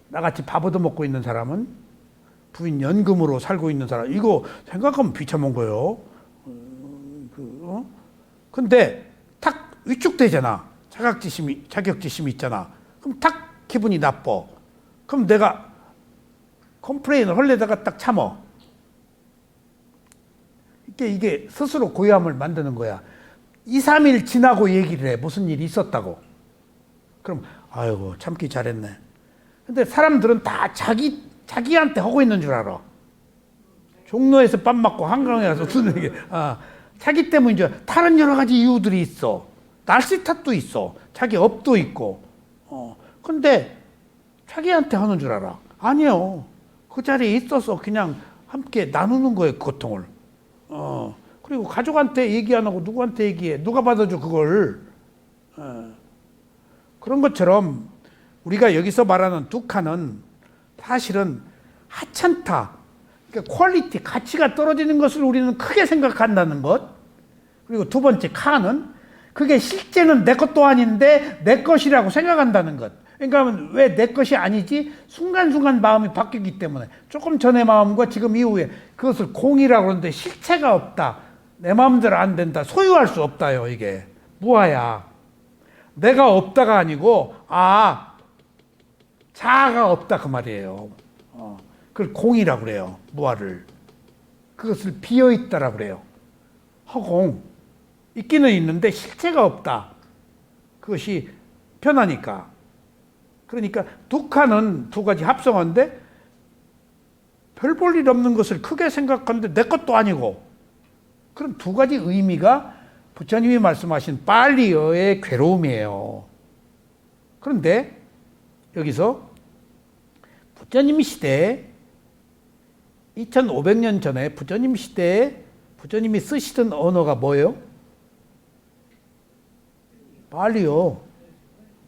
나같이 밥 얻어먹고 있는 사람은 부인 연금으로 살고 있는 사람 이거 생각하면 비참한 거예요. 근데 탁 위축되잖아. 자격지심이 있잖아. 그럼 탁 기분이 나빠. 그럼 내가 컴플레인을 하려다가 딱 참어. 이게 스스로 고요함을 만드는 거야. 2, 3일 지나고 얘기를 해. 무슨 일이 있었다고. 그럼 아이고 참기 잘했네. 근데 사람들은 다 자기한테 하고 있는 줄 알아. 종로에서 밥 먹고 한강에 가서 쓰는 게 자기 때문인 줄 알아. 다른 여러 가지 이유들이 있어. 날씨 탓도 있어. 자기 업도 있고. 근데 자기한테 하는 줄 알아. 아니요. 그 자리에 있어서 그냥 함께 나누는 거예요, 그 고통을. 그리고 가족한테 얘기 안 하고 누구한테 얘기해. 누가 받아줘, 그걸. 그런 것처럼 우리가 여기서 말하는 둑하는 사실은 하찮다. 그러니까 퀄리티, 가치가 떨어지는 것을 우리는 크게 생각한다는 것. 그리고 두 번째, 카는 그게 실제는 내 것도 아닌데 내 것이라고 생각한다는 것. 그러니까 왜 내 것이 아니지? 순간순간 마음이 바뀌기 때문에 조금 전의 마음과 지금 이후에 그것을 공이라고 그러는데 실체가 없다. 내 마음대로 안 된다. 소유할 수 없다요. 이게 무아야. 내가 없다가 아니고 자아가 없다 그 말이에요. 그걸 공이라고 그래요. 무아를. 그것을 비어있다라고 그래요. 허공. 있기는 있는데 실체가 없다. 그것이 편하니까. 그러니까 둑하는 두 가지 합성어인데 별 볼 일 없는 것을 크게 생각하는데 내 것도 아니고 그런 두 가지 의미가 부처님이 말씀하신 빨리어의 괴로움이에요. 그런데 여기서 부처님 시대에 2500년 전에 부처님 시대에 부처님이 쓰시던 언어가 뭐예요? 빨리어.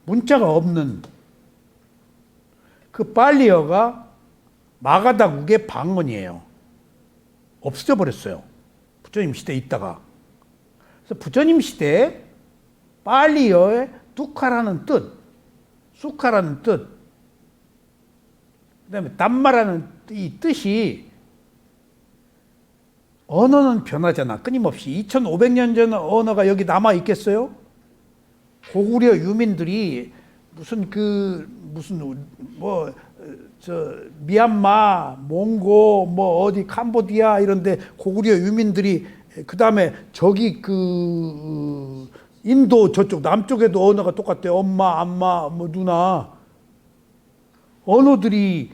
문자가 없는 그 빨리어가 마가다국의 방언이에요. 없어져 버렸어요. 부처님 시대에 있다가. 그래서 부처님 시대에 빨리어의 둑하라는 뜻, 수카라는 뜻, 그 다음에 담마라는 이 뜻이 언어는 변하잖아. 끊임없이. 2500년 전 언어가 여기 남아 있겠어요? 고구려 유민들이 미얀마, 몽고, 어디 캄보디아 이런데 고구려 유민들이 그 다음에 저기 인도 저쪽 남쪽에도 언어가 똑같대요. 엄마, 안마, 누나. 언어들이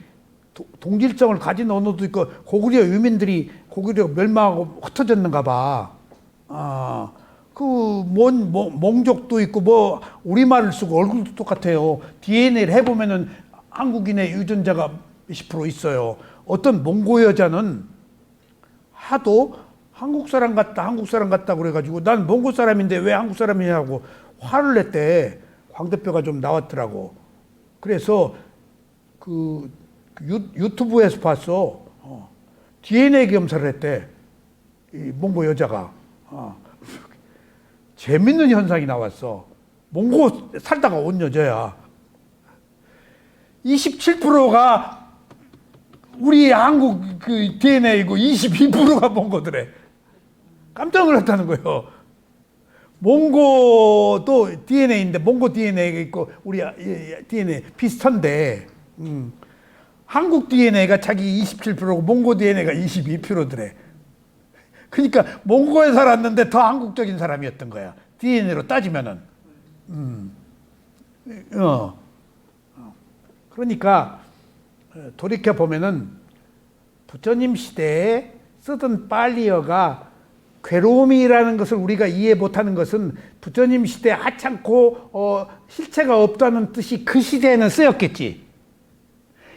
동질성을 가진 언어도 있고 고구려 유민들이 고구려 멸망하고 흩어졌는가 봐. 몽족도 있고 우리말을 쓰고 얼굴도 똑같아요. DNA를 해보면은 한국인의 유전자가 몇십 프로 있어요. 어떤 몽고 여자는 하도 한국 사람 같다 그래가지고 난 몽고 사람인데 왜 한국 사람이냐고 화를 냈대. 광대뼈가 좀 나왔더라고. 그래서 유튜브에서 봤어. DNA 검사를 했대. 이 몽고 여자가. 재밌는 현상이 나왔어. 몽고 살다가 온 여자야. 27%가 우리 한국 그 DNA이고 22%가 몽고들에. 깜짝 놀랐다는 거예요. 몽고도 DNA인데 몽고 DNA가 있고 우리 DNA 비슷한데 한국 DNA가 자기 27%고 몽고 DNA가 22%더래. 그러니까 몽고에 살았는데 더 한국적인 사람이었던 거야. DNA로 따지면은. 그러니까 돌이켜 보면은 부처님 시대에 쓰던 빨리어가 괴로움이라는 것을 우리가 이해 못하는 것은 부처님 시대에 하찮고 실체가 없다는 뜻이 그 시대에는 쓰였겠지.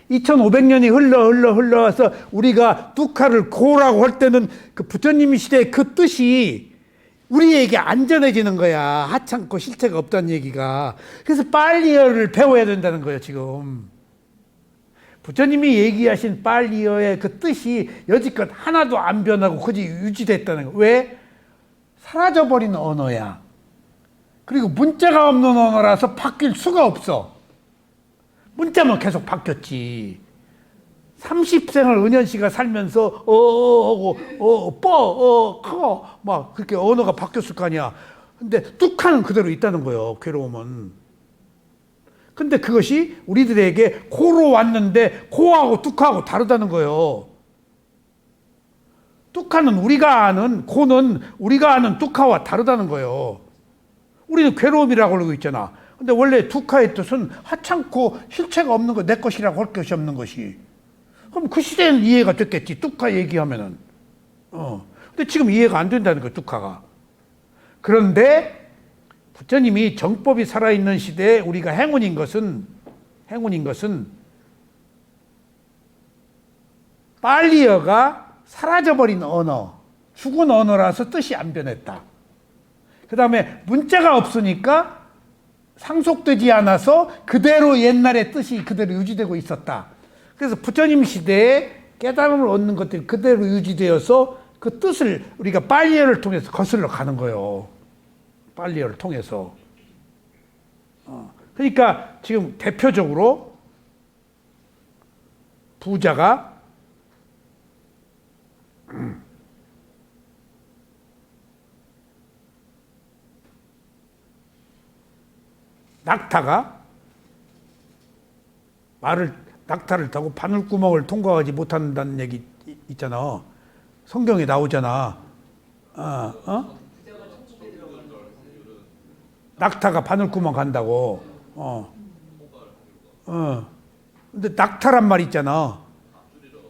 2500년이 흘러서 우리가 둑하를 고라고 할 때는 그 부처님 시대의 그 뜻이 우리에게 안전해지는 거야. 하찮고 실체가 없다는 얘기가. 그래서 빨리어를 배워야 된다는 거예요, 지금. 부처님이 얘기하신 빨리어의 그 뜻이 여지껏 하나도 안 변하고 그지 유지됐다는 거예요. 왜? 사라져버린 언어야. 그리고 문자가 없는 언어라서 바뀔 수가 없어. 문자만 계속 바뀌었지. 30생을 은현씨가 살면서 막 그렇게 언어가 바뀌었을 거 아니야. 근데 뚝하는 그대로 있다는 거예요. 괴로움은. 근데 그것이 우리들에게 고로 왔는데 고하고 뚝하고 다르다는 거예요. 뚝하는 우리가 아는 고는 우리가 아는 뚝하와 다르다는 거예요. 우리는 괴로움이라고 그러고 있잖아. 근데 원래 둑하의 뜻은 하찮고 실체가 없는 거, 내 것이라고 할 것이 없는 것이. 그럼 그 시대에는 이해가 됐겠지. 둑하 얘기하면은. 근데 지금 이해가 안 된다는 거예요, 둑하가. 그런데 부처님이 정법이 살아있는 시대에 우리가 행운인 것은 행운인 것은 빨리어가 사라져버린 언어, 죽은 언어라서 뜻이 안 변했다. 그 다음에 문자가 없으니까 상속되지 않아서 그대로 옛날의 뜻이 그대로 유지되고 있었다. 그래서 부처님 시대에 깨달음을 얻는 것들이 그대로 유지되어서 그 뜻을 우리가 빨리어를 통해서 거슬러 가는 거예요. 빨리어를 통해서. 그러니까 지금 대표적으로 부자가 낙타를 타고 바늘구멍을 통과하지 못한다는 얘기 있잖아. 성경에 나오잖아. 낙타가 바늘구멍 간다고. 근데 낙타란 말 있잖아.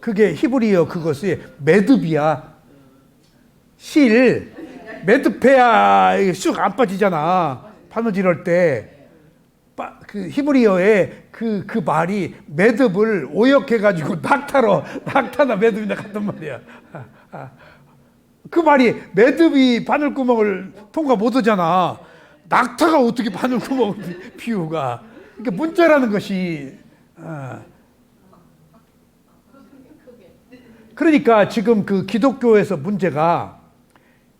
그게 히브리어 그것이 메드비야. 실. 메드페야 쑥 안 빠지잖아. 바느질 때. 그 히브리어에 그 말이 매듭을 오역해가지고 낙타나 매듭이나 같단 말이야. 그 말이 매듭이 바늘구멍을 통과 못하잖아. 낙타가 어떻게 바늘구멍을 비우가. 그러니까 문자라는 것이. 그러니까 지금 그 기독교에서 문제가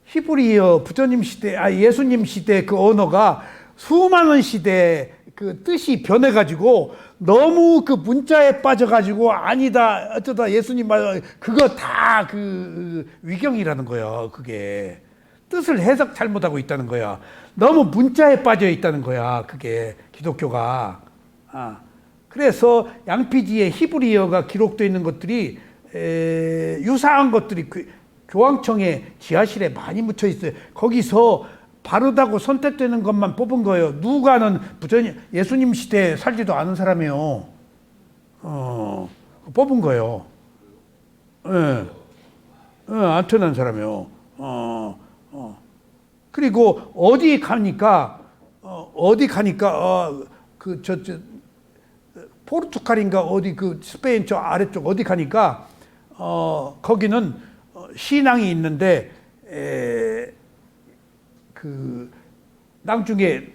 히브리어 부처님 시대, 예수님 시대 그 언어가 수많은 시대 그 뜻이 변해가지고 너무 그 문자에 빠져가지고 아니다 어쩌다 예수님 말 그거 다 그 위경이라는 거야. 그게 뜻을 해석 잘못하고 있다는 거야. 너무 문자에 빠져 있다는 거야. 그게 기독교가. 그래서 양피지에 히브리어가 기록되어 있는 것들이 유사한 것들이 교황청의 지하실에 많이 묻혀 있어요. 거기서 바르다고 선택되는 것만 뽑은 거예요. 누가는 예수님 시대에 살지도 않은 사람이에요. 뽑은 거예요. 예. 안 태어난 사람이에요. 그리고 어디 가니까 포르투갈인가 어디 그 스페인 저 아래쪽 어디 가니까 거기는 신앙이 있는데 그 나중에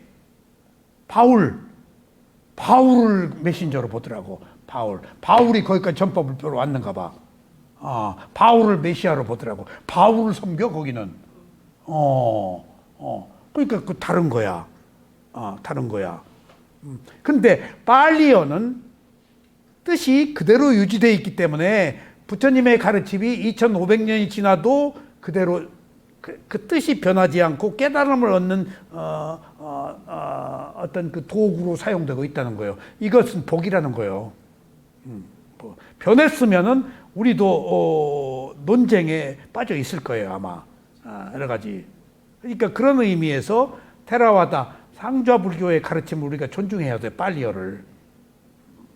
바울을 메신저로 보더라고. 바울이 거기까지 전법을 배우러 왔는가 봐. 바울을 메시아로 보더라고. 바울을 섬겨 거기는. 그러니까 그 다른 거야. 다른 거야. 근데 빨리어는 뜻이 그대로 유지되어 있기 때문에 부처님의 가르침이 2500년이 지나도 그대로 그 뜻이 변하지 않고 깨달음을 얻는 어떤 그 도구로 사용되고 있다는 거예요. 이것은 복이라는 거예요. 변했으면은 우리도 논쟁에 빠져 있을 거예요 아마. 여러 가지. 그러니까 그런 의미에서 테라와다 상좌 불교의 가르침을 우리가 존중해야 돼. 빨리어를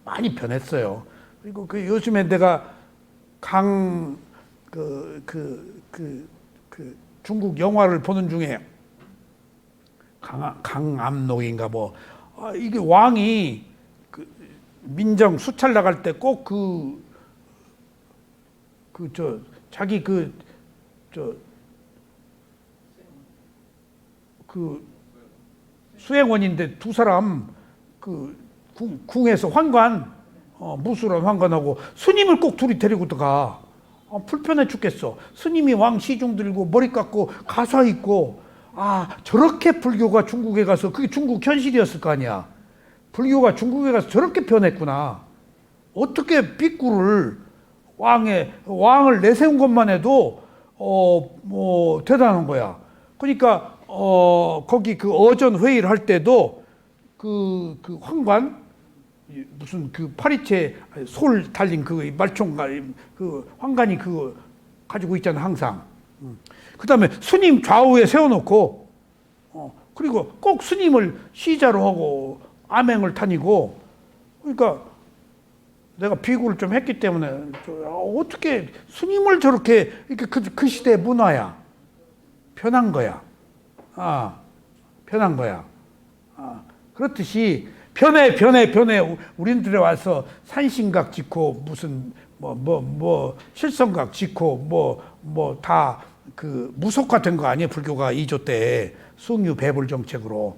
많이 변했어요. 그리고 그 요즘에 내가 중국 영화를 보는 중에 강암록인가 뭐 이게 왕이 그 민정 수찰 나갈 때 꼭 자기 수행원인데 두 사람 그 궁에서 환관 무술한 환관하고 스님을 꼭 둘이 데리고 들어가. 불편해 죽겠어. 스님이 왕 시중 들고 머리 깎고 가사 입고 저렇게 불교가 중국에 가서 그게 중국 현실이었을 거 아니야. 불교가 중국에 가서 저렇게 변했구나. 어떻게 빅구를 왕을 내세운 것만 해도 뭐 대단한 거야. 그러니까 거기 그 어전 회의를 할 때도 그 황관 무슨 그 파리채 솔 달린 그 말총가 그 황관이 그거 가지고 있잖아 항상. 그다음에 스님 좌우에 세워놓고 그리고 꼭 스님을 시자로 하고 암행을 다니고. 그러니까 내가 비구를 좀 했기 때문에 어떻게 스님을 저렇게 이렇게 그 시대의 문화야. 변한 거야. 변한 거야. 그렇듯이 변해. 우리들에 와서 산신각 짓고 무슨 실성각 짓고 다 그 무속화된 거 아니에요? 불교가 2조 때 숭유 배불 정책으로.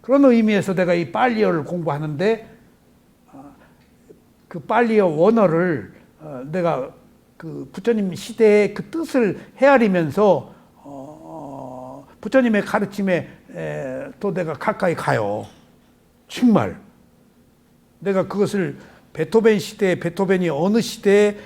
그런 의미에서 내가 이 빨리어를 공부하는데 그 빨리어 원어를 내가 그 부처님 시대의 그 뜻을 헤아리면서 부처님의 가르침에 또 내가 가까이 가요. 정말 내가 그것을 베토벤 시대에 베토벤이 어느 시대에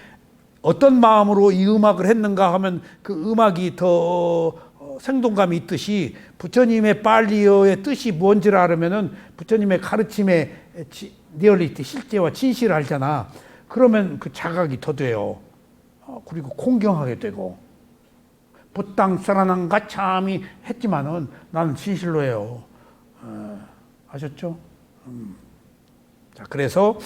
어떤 마음으로 이 음악을 했는가 하면 그 음악이 더 생동감이 있듯이 부처님의 빨리어의 뜻이 뭔지를 알으면은 부처님의 가르침의 리얼리티 실제와 진실을 알잖아. 그러면 그 자각이 더 돼요. 그리고 공경하게 되고 부땅 사라난가 참이 했지만은 나는 진실로 해요. 아셨죠? 자, 그래서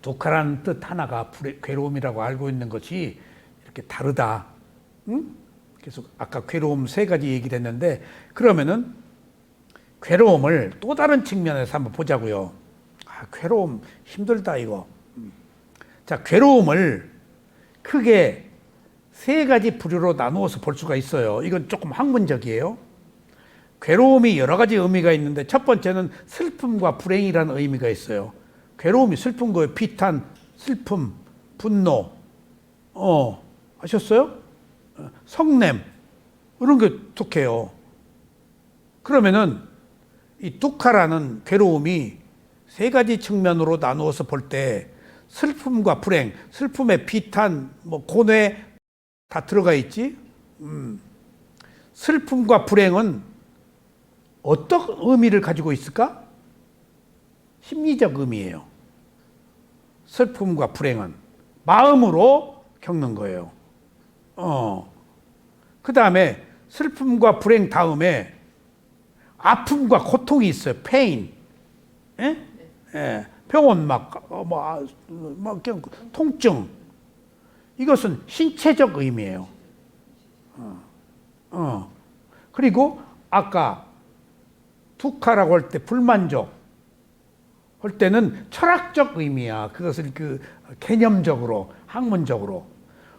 두카라는 뜻 하나가 괴로움이라고 알고 있는 것이 이렇게 다르다. 그래서 아까 괴로움 3가지 얘기를 했는데 그러면은 괴로움을 또 다른 측면에서 한번 보자고요. 괴로움 힘들다 이거. 자, 괴로움을 크게 3가지 부류로 나누어서 볼 수가 있어요. 이건 조금 학문적이에요. 괴로움이 여러 가지 의미가 있는데 첫 번째는 슬픔과 불행이라는 의미가 있어요. 괴로움이 슬픈 거예요. 비탄, 슬픔, 분노, 아셨어요? 성냄, 이런 게 독해요. 그러면은 이 두카라는 괴로움이 3가지 측면으로 나누어서 볼 때 슬픔과 불행, 슬픔의 비탄, 고뇌 다 들어가 있지. 슬픔과 불행은 어떤 의미를 가지고 있을까? 심리적 의미예요. 슬픔과 불행은 마음으로 겪는 거예요. 그 다음에 슬픔과 불행 다음에 아픔과 고통이 있어요. 페인. 예? 병원 그냥 통증. 이것은 신체적 의미예요. 그리고 아까 두카라고 할 때 불만족 할 때는 철학적 의미야. 그것을 그 개념적으로, 학문적으로.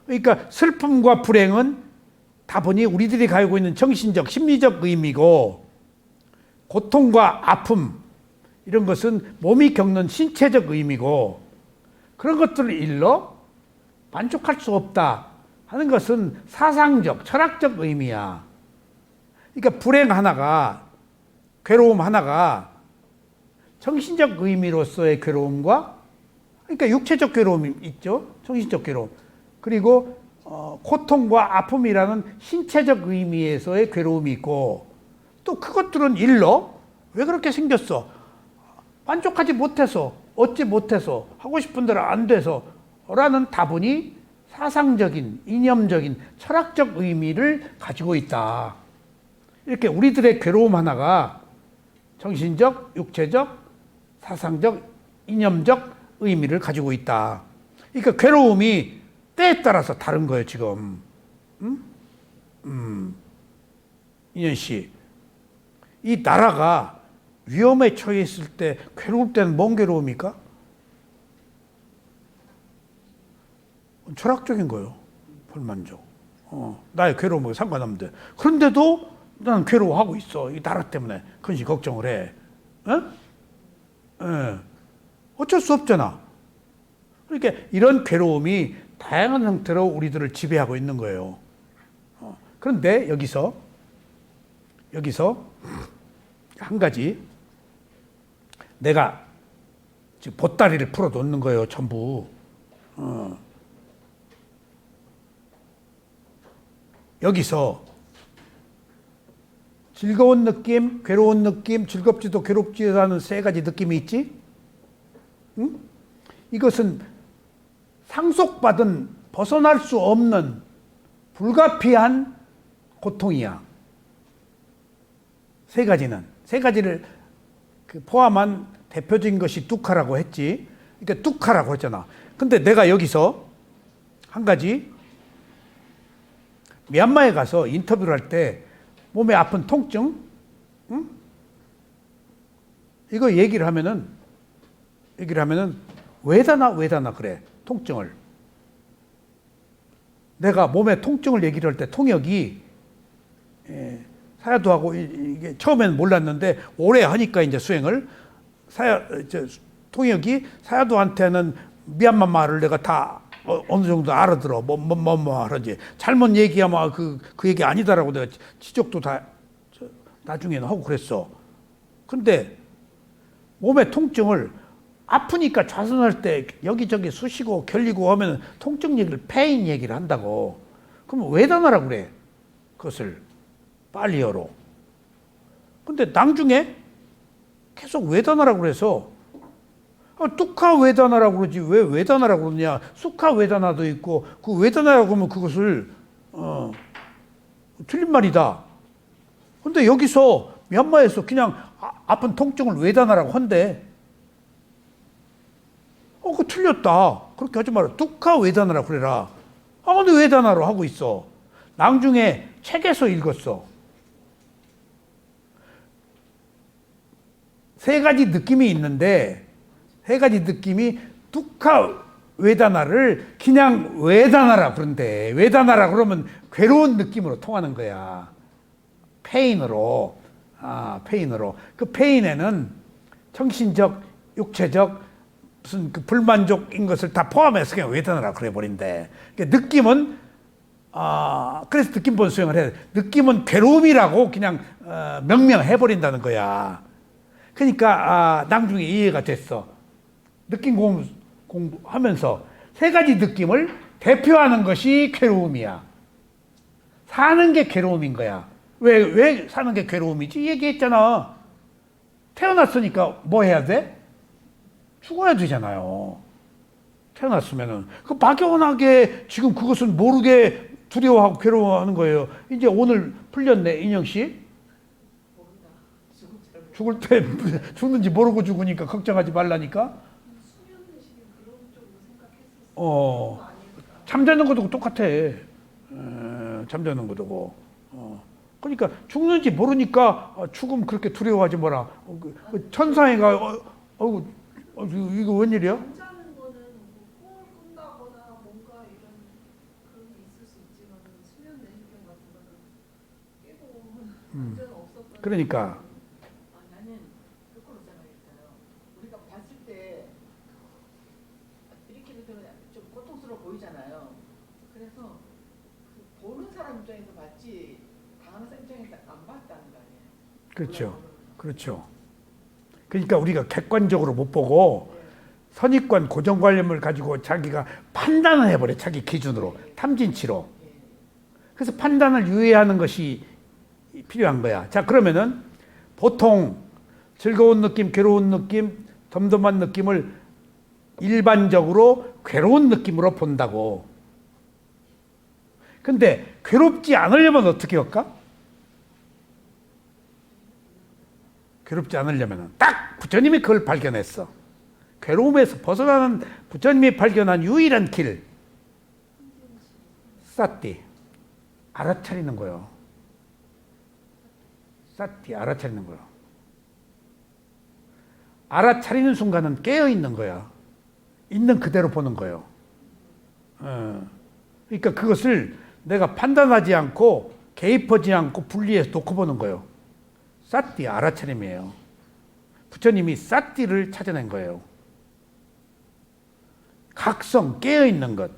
그러니까 슬픔과 불행은 다분히 우리들이 가지고 있는 정신적, 심리적 의미고, 고통과 아픔 이런 것은 몸이 겪는 신체적 의미고, 그런 것들을 일러 만족할 수 없다 하는 것은 사상적, 철학적 의미야. 그러니까 불행 하나가, 괴로움 하나가 정신적 의미로서의 괴로움과, 그러니까 육체적 괴로움이 있죠. 정신적 괴로움. 그리고 고통과 아픔이라는 신체적 의미에서의 괴로움이 있고, 또 그것들은 일러 왜 그렇게 생겼어? 만족하지 못해서, 얻지 못해서, 하고 싶은 대로 안 돼서 라는 다분히 사상적인, 이념적인, 철학적 의미를 가지고 있다. 이렇게 우리들의 괴로움 하나가 정신적, 육체적, 사상적, 이념적 의미를 가지고 있다. 그러니까 괴로움이 때에 따라서 다른 거예요, 지금. 인현 씨. 이 나라가 위험에 처해 있을 때 괴로울 때는 뭔 괴로움입니까? 철학적인 거예요. 불만족. 나의 괴로움과 상관없는데. 그런데도 나는 괴로워하고 있어. 이 나라 때문에. 근시 걱정을 해. 어쩔 수 없잖아. 그러니까 이런 괴로움이 다양한 형태로 우리들을 지배하고 있는 거예요. 그런데 여기서 한 가지 내가 지금 보따리를 풀어 놓는 거예요, 전부. 여기서 즐거운 느낌, 괴로운 느낌, 즐겁지도 괴롭지도 않은 3가지 느낌이 있지? 응? 이것은 상속받은 벗어날 수 없는 불가피한 고통이야. 3가지를 포함한 대표적인 것이 두카라고 했지. 그러니까 두카라고 했잖아. 근데 내가 여기서 한 가지, 미얀마에 가서 인터뷰를 할 때 몸에 아픈 통증, 응? 이거 얘기를 하면은 외다나 그래. 통증을. 내가 몸에 통증을 얘기를 할 때 통역이 사야도하고 이게 처음에는 몰랐는데 오래 하니까 이제 수행을 통역이 사야도한테는 미얀마 말을 내가 다 어느 정도 알아들어. 뭐 하는지. 잘못 얘기하면 그 얘기 아니다라고 내가 지적도 다 나중에는 하고 그랬어. 근데 몸의 통증을 아프니까 좌선할 때 여기저기 쑤시고 결리고 하면 통증 얘기를 페인 얘기를 한다고. 그럼 외다나라고 그래. 그것을 팔리어로. 근데 나중에 계속 외다나라고 그래서 뚜카 외다나라고 그러지 왜 외다나라고 그러냐. 수카 외다나도 있고 그 외다나라고 하면 그것을 틀린 말이다. 근데 여기서 미얀마에서 그냥 아픈 통증을 외다나라고 한대. 그거 틀렸다. 그렇게 하지 마라. 뚜카 외다나라고 그래라. 근데 외다나로 하고 있어. 나중에 책에서 읽었어. 세 가지 느낌이 있는데 세 가지 느낌이 뚜카 외다나를 그냥 외다나라 그런데 외다나라 그러면 괴로운 느낌으로 통하는 거야. 페인으로. 페인으로. 그 페인에는 정신적, 육체적 무슨 그 불만족인 것을 다 포함해서 그냥 외다나라 그래 버린대. 느낌은 그래서 느낌본 수행을 해. 느낌은 괴로움이라고 그냥 명명해 버린다는 거야. 그러니까 나중에 이해가 됐어. 느낌 공부하면서 세 가지 느낌을 대표하는 것이 괴로움이야. 사는 게 괴로움인 거야. 왜 사는 게 괴로움이지? 얘기했잖아. 태어났으니까 뭐 해야 돼? 죽어야 되잖아요. 태어났으면은. 그 막연하게 지금 그것은 모르게 두려워하고 괴로워하는 거예요. 이제 오늘 풀렸네, 인영 씨. 죽을 때 죽는지 모르고 죽으니까 걱정하지 말라니까. 잠자는 것도 똑같아. 잠자는 것도. 그러니까 죽는지 모르니까 죽음 그렇게 두려워하지 마라. 천사애가 이거 웬일이야? 잠자는 거는 뭐 꿈을 꾼다거나 뭔가 이런 그런 게 있을 수 있지만 수면 내시경 같은 거는 깨고 문제는 없었던. 그러니까 나는 그걸 생각했어요. 우리가 봤을 때 이렇게 되면 좀 고통스러워 보이잖아요. 그래서 그 보는 사람 입장에서 봤지 당하는 사람 입장에서 안 봤다는 거 아니에요? 그렇죠. 그렇죠. 그러니까 우리가 객관적으로 못 보고 선입관, 고정관념을 가지고 자기가 판단을 해버려. 자기 기준으로. 탐진치로. 그래서 판단을 유예하는 것이 필요한 거야. 자, 그러면은 보통 즐거운 느낌, 괴로운 느낌, 덤덤한 느낌을 일반적으로 괴로운 느낌으로 본다고. 근데 괴롭지 않으려면 어떻게 할까? 괴롭지 않으려면 딱 부처님이 그걸 발견했어. 괴로움에서 벗어나는 부처님이 발견한 유일한 길. 사띠. 알아차리는 거예요. 사띠. 알아차리는 거예요. 알아차리는 순간은 깨어있는 거야. 있는 그대로 보는 거예요. 그러니까 그것을 내가 판단하지 않고 개입하지 않고 분리해서 놓고 보는 거예요. 사띠, 알아차림이에요. 부처님이 사띠를 찾아낸 거예요. 각성, 깨어있는 것.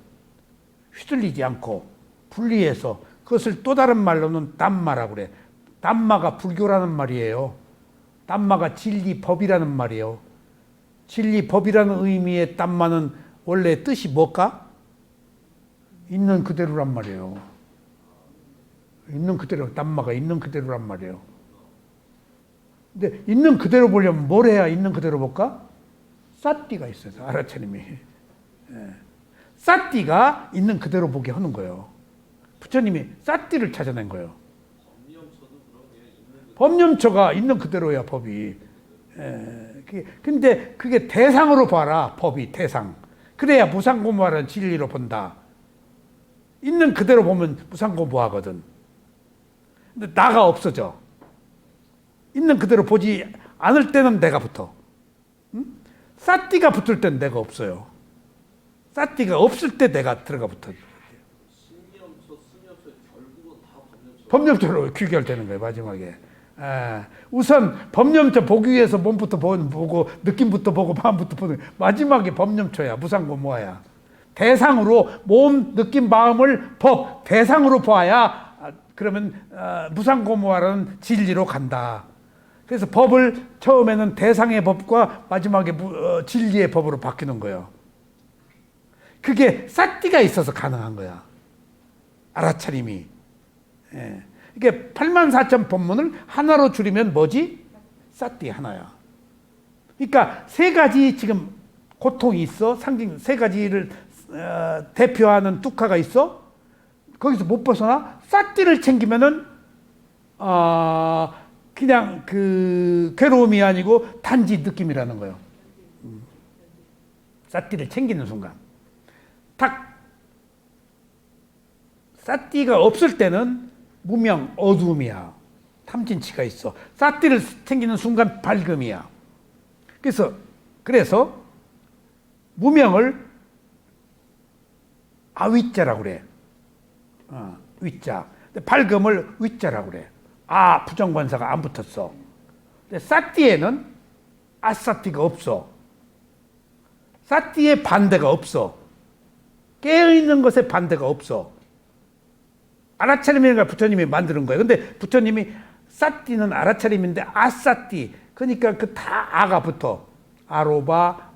휘둘리지 않고 분리해서 그것을 또 다른 말로는 담마라고 그래. 담마가 불교라는 말이에요. 담마가 진리, 법이라는 말이에요. 진리, 법이라는 의미의 담마는 원래 뜻이 뭘까? 있는 그대로란 말이에요. 있는 그대로, 담마가 있는 그대로란 말이에요. 근데 있는 그대로 보려면 뭘 해야 있는 그대로 볼까? 사띠가 있어요. 알아차림이. 사띠가 있는 그대로 보게 하는 거예요. 부처님이 사띠를 찾아낸 거예요. 법념처가 있는 그대로야, 법이. 근데 그게 대상으로 봐라, 법이 대상. 그래야 무상고무하라는 진리로 본다. 있는 그대로 보면 무상고무하거든. 근데 나가 없어져. 있는 그대로 보지 않을 때는 내가 붙어. 싸띠가 붙을 때는 내가 없어요. 싸띠가 없을 때 내가 들어가 붙어. 신념초, 수념초 결국은 다 법념초. 법념초로 귀결되는 거예요, 마지막에. 우선 법념초 보기 위해서 몸부터 보고 느낌부터 보고 마음부터 보는 마지막에 법념초야. 무상고무화야. 대상으로 몸, 느낌, 마음을 법, 대상으로 보아야 그러면 무상고무화라는 진리로 간다. 그래서 법을 처음에는 대상의 법과 마지막에 진리의 법으로 바뀌는 거예요. 그게 싸띠가 있어서 가능한 거야. 알아차림이. 예. 이게 84,000 법문을 하나로 줄이면 뭐지? 싸띠 하나야. 그러니까 세 가지 지금 고통이 있어. 상징 세 가지를 대표하는 뚜카가 있어. 거기서 못 벗어나. 싸띠를 챙기면은 그냥 그 괴로움이 아니고 단지 느낌이라는 거예요. 싸띠를 챙기는 순간. 딱 싸띠가 없을 때는 무명, 어두움이야. 탐진치가 있어. 싸띠를 챙기는 순간 밝음이야. 그래서 무명을 아위자라고 그래. 위자. 밝음을 위자라고 그래. 부정관사가 안 붙었어. 근데 싸띠에는 아싸띠가 없어. 싸띠의 반대가 없어. 깨어있는 것에 반대가 없어. 알아차림이니까 부처님이 만드는 거예요. 근데 부처님이 싸띠는 알아차림인데 아싸띠. 그러니까 그 다 아가 붙어. 아로바,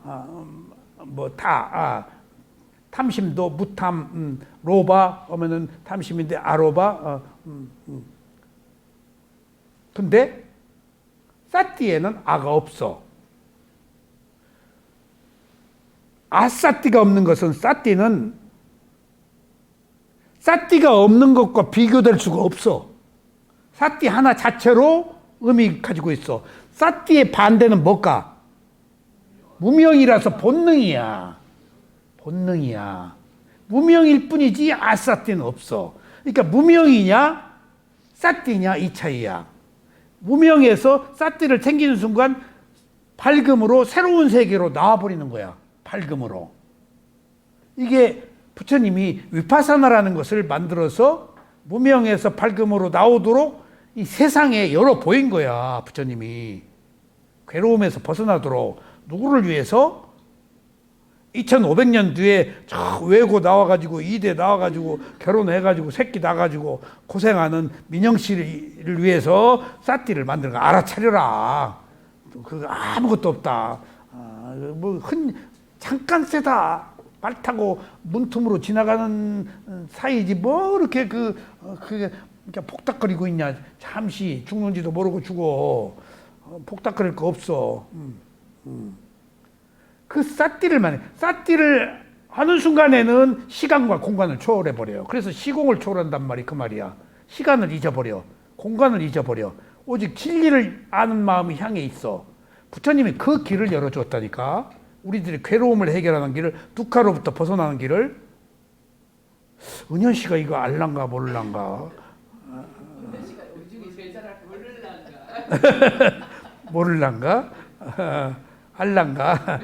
탐심도 무탐, 로바 하면은 탐심인데 아로바. 근데 싸띠에는 아가 없어. 아싸띠가 없는 것은 싸띠가 없는 것과 비교될 수가 없어. 싸띠 하나 자체로 의미 가지고 있어. 싸띠의 반대는 뭘까? 무명이라서 본능이야. 무명일 뿐이지 아싸띠는 없어. 그러니까 무명이냐 싸띠냐 이 차이야. 무명에서 싸띠를 챙기는 순간 밝음으로 새로운 세계로 나와버리는 거야. 밝음으로. 이게 부처님이 위파사나라는 것을 만들어서 무명에서 밝음으로 나오도록 이 세상에 열어 보인 거야. 부처님이. 괴로움에서 벗어나도록. 누구를 위해서? 2500년 뒤에 저 외고 나와가지고 이대 나와가지고 결혼해가지고 새끼 나가지고 고생하는 민영 씨를 위해서 싸띠를 만드는 거 알아차려라. 그 아무것도 없다. 잠깐 세다. 말 타고 문틈으로 지나가는 사이지 뭐 이렇게 그게 폭닥거리고 있냐. 잠시 죽는지도 모르고 죽어. 폭닥거릴 거 없어. 그 싸띠를 하는 순간에는 시간과 공간을 초월해 버려요. 그래서 시공을 초월한단 말이 그 말이야. 시간을 잊어버려. 공간을 잊어버려. 오직 진리를 아는 마음이 향해 있어. 부처님이 그 길을 열어줬다니까. 우리들이 괴로움을 해결하는 길을, 두카로부터 벗어나는 길을. 은현 씨가 이거 알란가 모를란가? 은현 씨가 우리 중에 제일 잘할 모를란가? 모를란가? 알란가?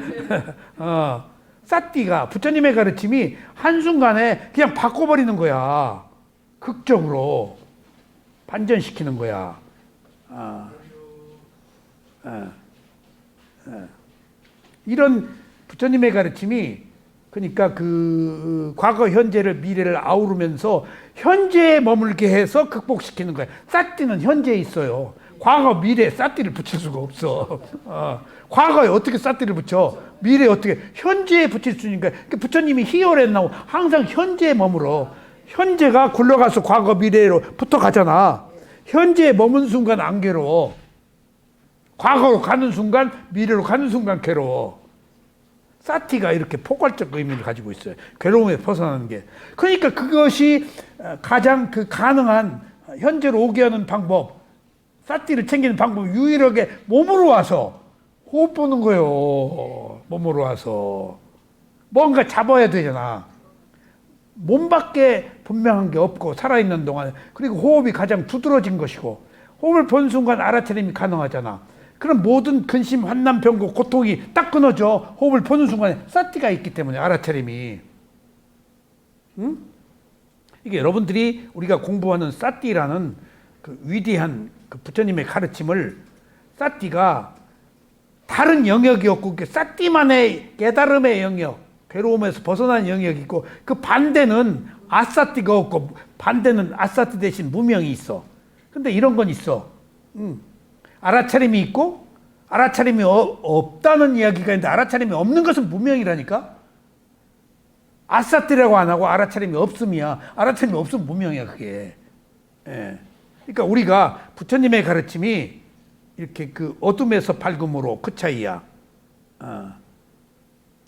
싸띠가 부처님의 가르침이 한순간에 그냥 바꿔버리는 거야. 극적으로 반전시키는 거야. 이런 부처님의 가르침이 그러니까 그 과거, 현재를, 미래를 아우르면서 현재에 머물게 해서 극복시키는 거야. 싸띠는 현재에 있어요. 과거, 미래에 싸띠를 붙일 수가 없어. 과거에 어떻게 싸띠를 붙여? 미래에 어떻게? 현재에 붙일 수 있으니까. 부처님이 희열했나고 항상 현재에 머물어. 현재가 굴러가서 과거, 미래로 붙어가잖아. 현재에 머문 순간 안 괴로워. 과거로 가는 순간, 미래로 가는 순간 괴로워. 싸티가 이렇게 포괄적 의미를 가지고 있어요. 괴로움에 벗어나는 게. 그러니까 그것이 가장 가능한 현재로 오게 하는 방법, 싸티를 챙기는 방법, 유일하게 몸으로 와서 호흡 보는 거예요. 몸으로 와서. 뭔가 잡아야 되잖아. 몸밖에 분명한 게 없고 살아있는 동안. 그리고 호흡이 가장 두드러진 것이고 호흡을 본 순간 알아차림이 가능하잖아. 그럼 모든 근심, 환난, 병고, 고통이 딱 끊어져. 호흡을 푸는 순간에 사티가 있기 때문에 알아차림이. 응? 이게 여러분들이 우리가 공부하는 사티라는 그 위대한 그 부처님의 가르침을 사티가 다른 영역이 없고 그 사티만의 깨달음의 영역, 괴로움에서 벗어난 영역이 있고 그 반대는 아사티가 없고 반대는 아사티 대신 무명이 있어. 근데 이런 건 있어. 알아차림이 있고 알아차림이 없다는 이야기가 있는데 알아차림이 없는 것은 무명이라니까. 아사티라고 안 하고 알아차림이 없음이야. 알아차림이 없으면 무명이야 그게. 예. 그러니까 우리가 부처님의 가르침이 이렇게 그 어둠에서 밝음으로 그 차이야.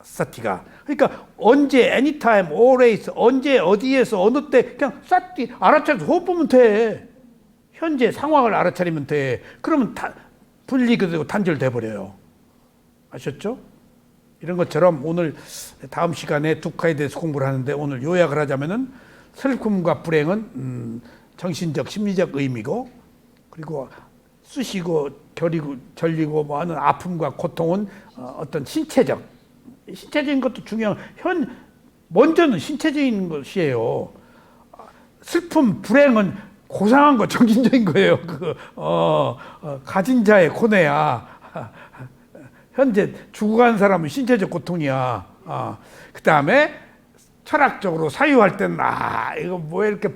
사티가. 그러니까 언제, anytime, always, 언제, 어디에서, 어느 때 그냥 사티 알아차려서 호흡 보면 돼. 현재 상황을 알아차리면 돼. 그러면 분리가 되고 단절돼 버려요. 아셨죠? 이런 것처럼 오늘 다음 시간에 두카에 대해서 공부를 하는데 오늘 요약을 하자면은 슬픔과 불행은 정신적, 심리적 의미고 그리고 쑤시고 결리고 뭐 하는 아픔과 고통은 어떤 신체적인 것도 중요한 먼저는 신체적인 것이에요. 슬픔, 불행은 고상한 거, 정신적인 거예요. 가진 자의 고뇌야. 현재 죽어간 사람은 신체적 고통이야. 그 다음에 철학적으로 사유할 때는 이거 뭐 이렇게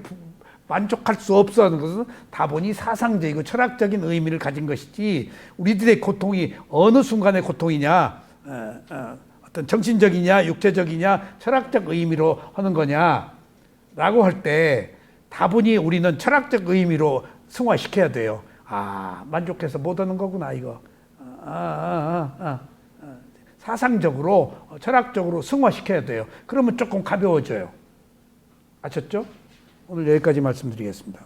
만족할 수 없어 하는 것은 다분히 사상적이고 철학적인 의미를 가진 것이지 우리들의 고통이 어느 순간의 고통이냐, 어떤 정신적이냐, 육체적이냐, 철학적 의미로 하는 거냐라고 할 때 다분히 우리는 철학적 의미로 승화시켜야 돼요. 만족해서 못 하는 거구나 이거. 사상적으로, 철학적으로 승화시켜야 돼요. 그러면 조금 가벼워져요. 아셨죠? 오늘 여기까지 말씀드리겠습니다.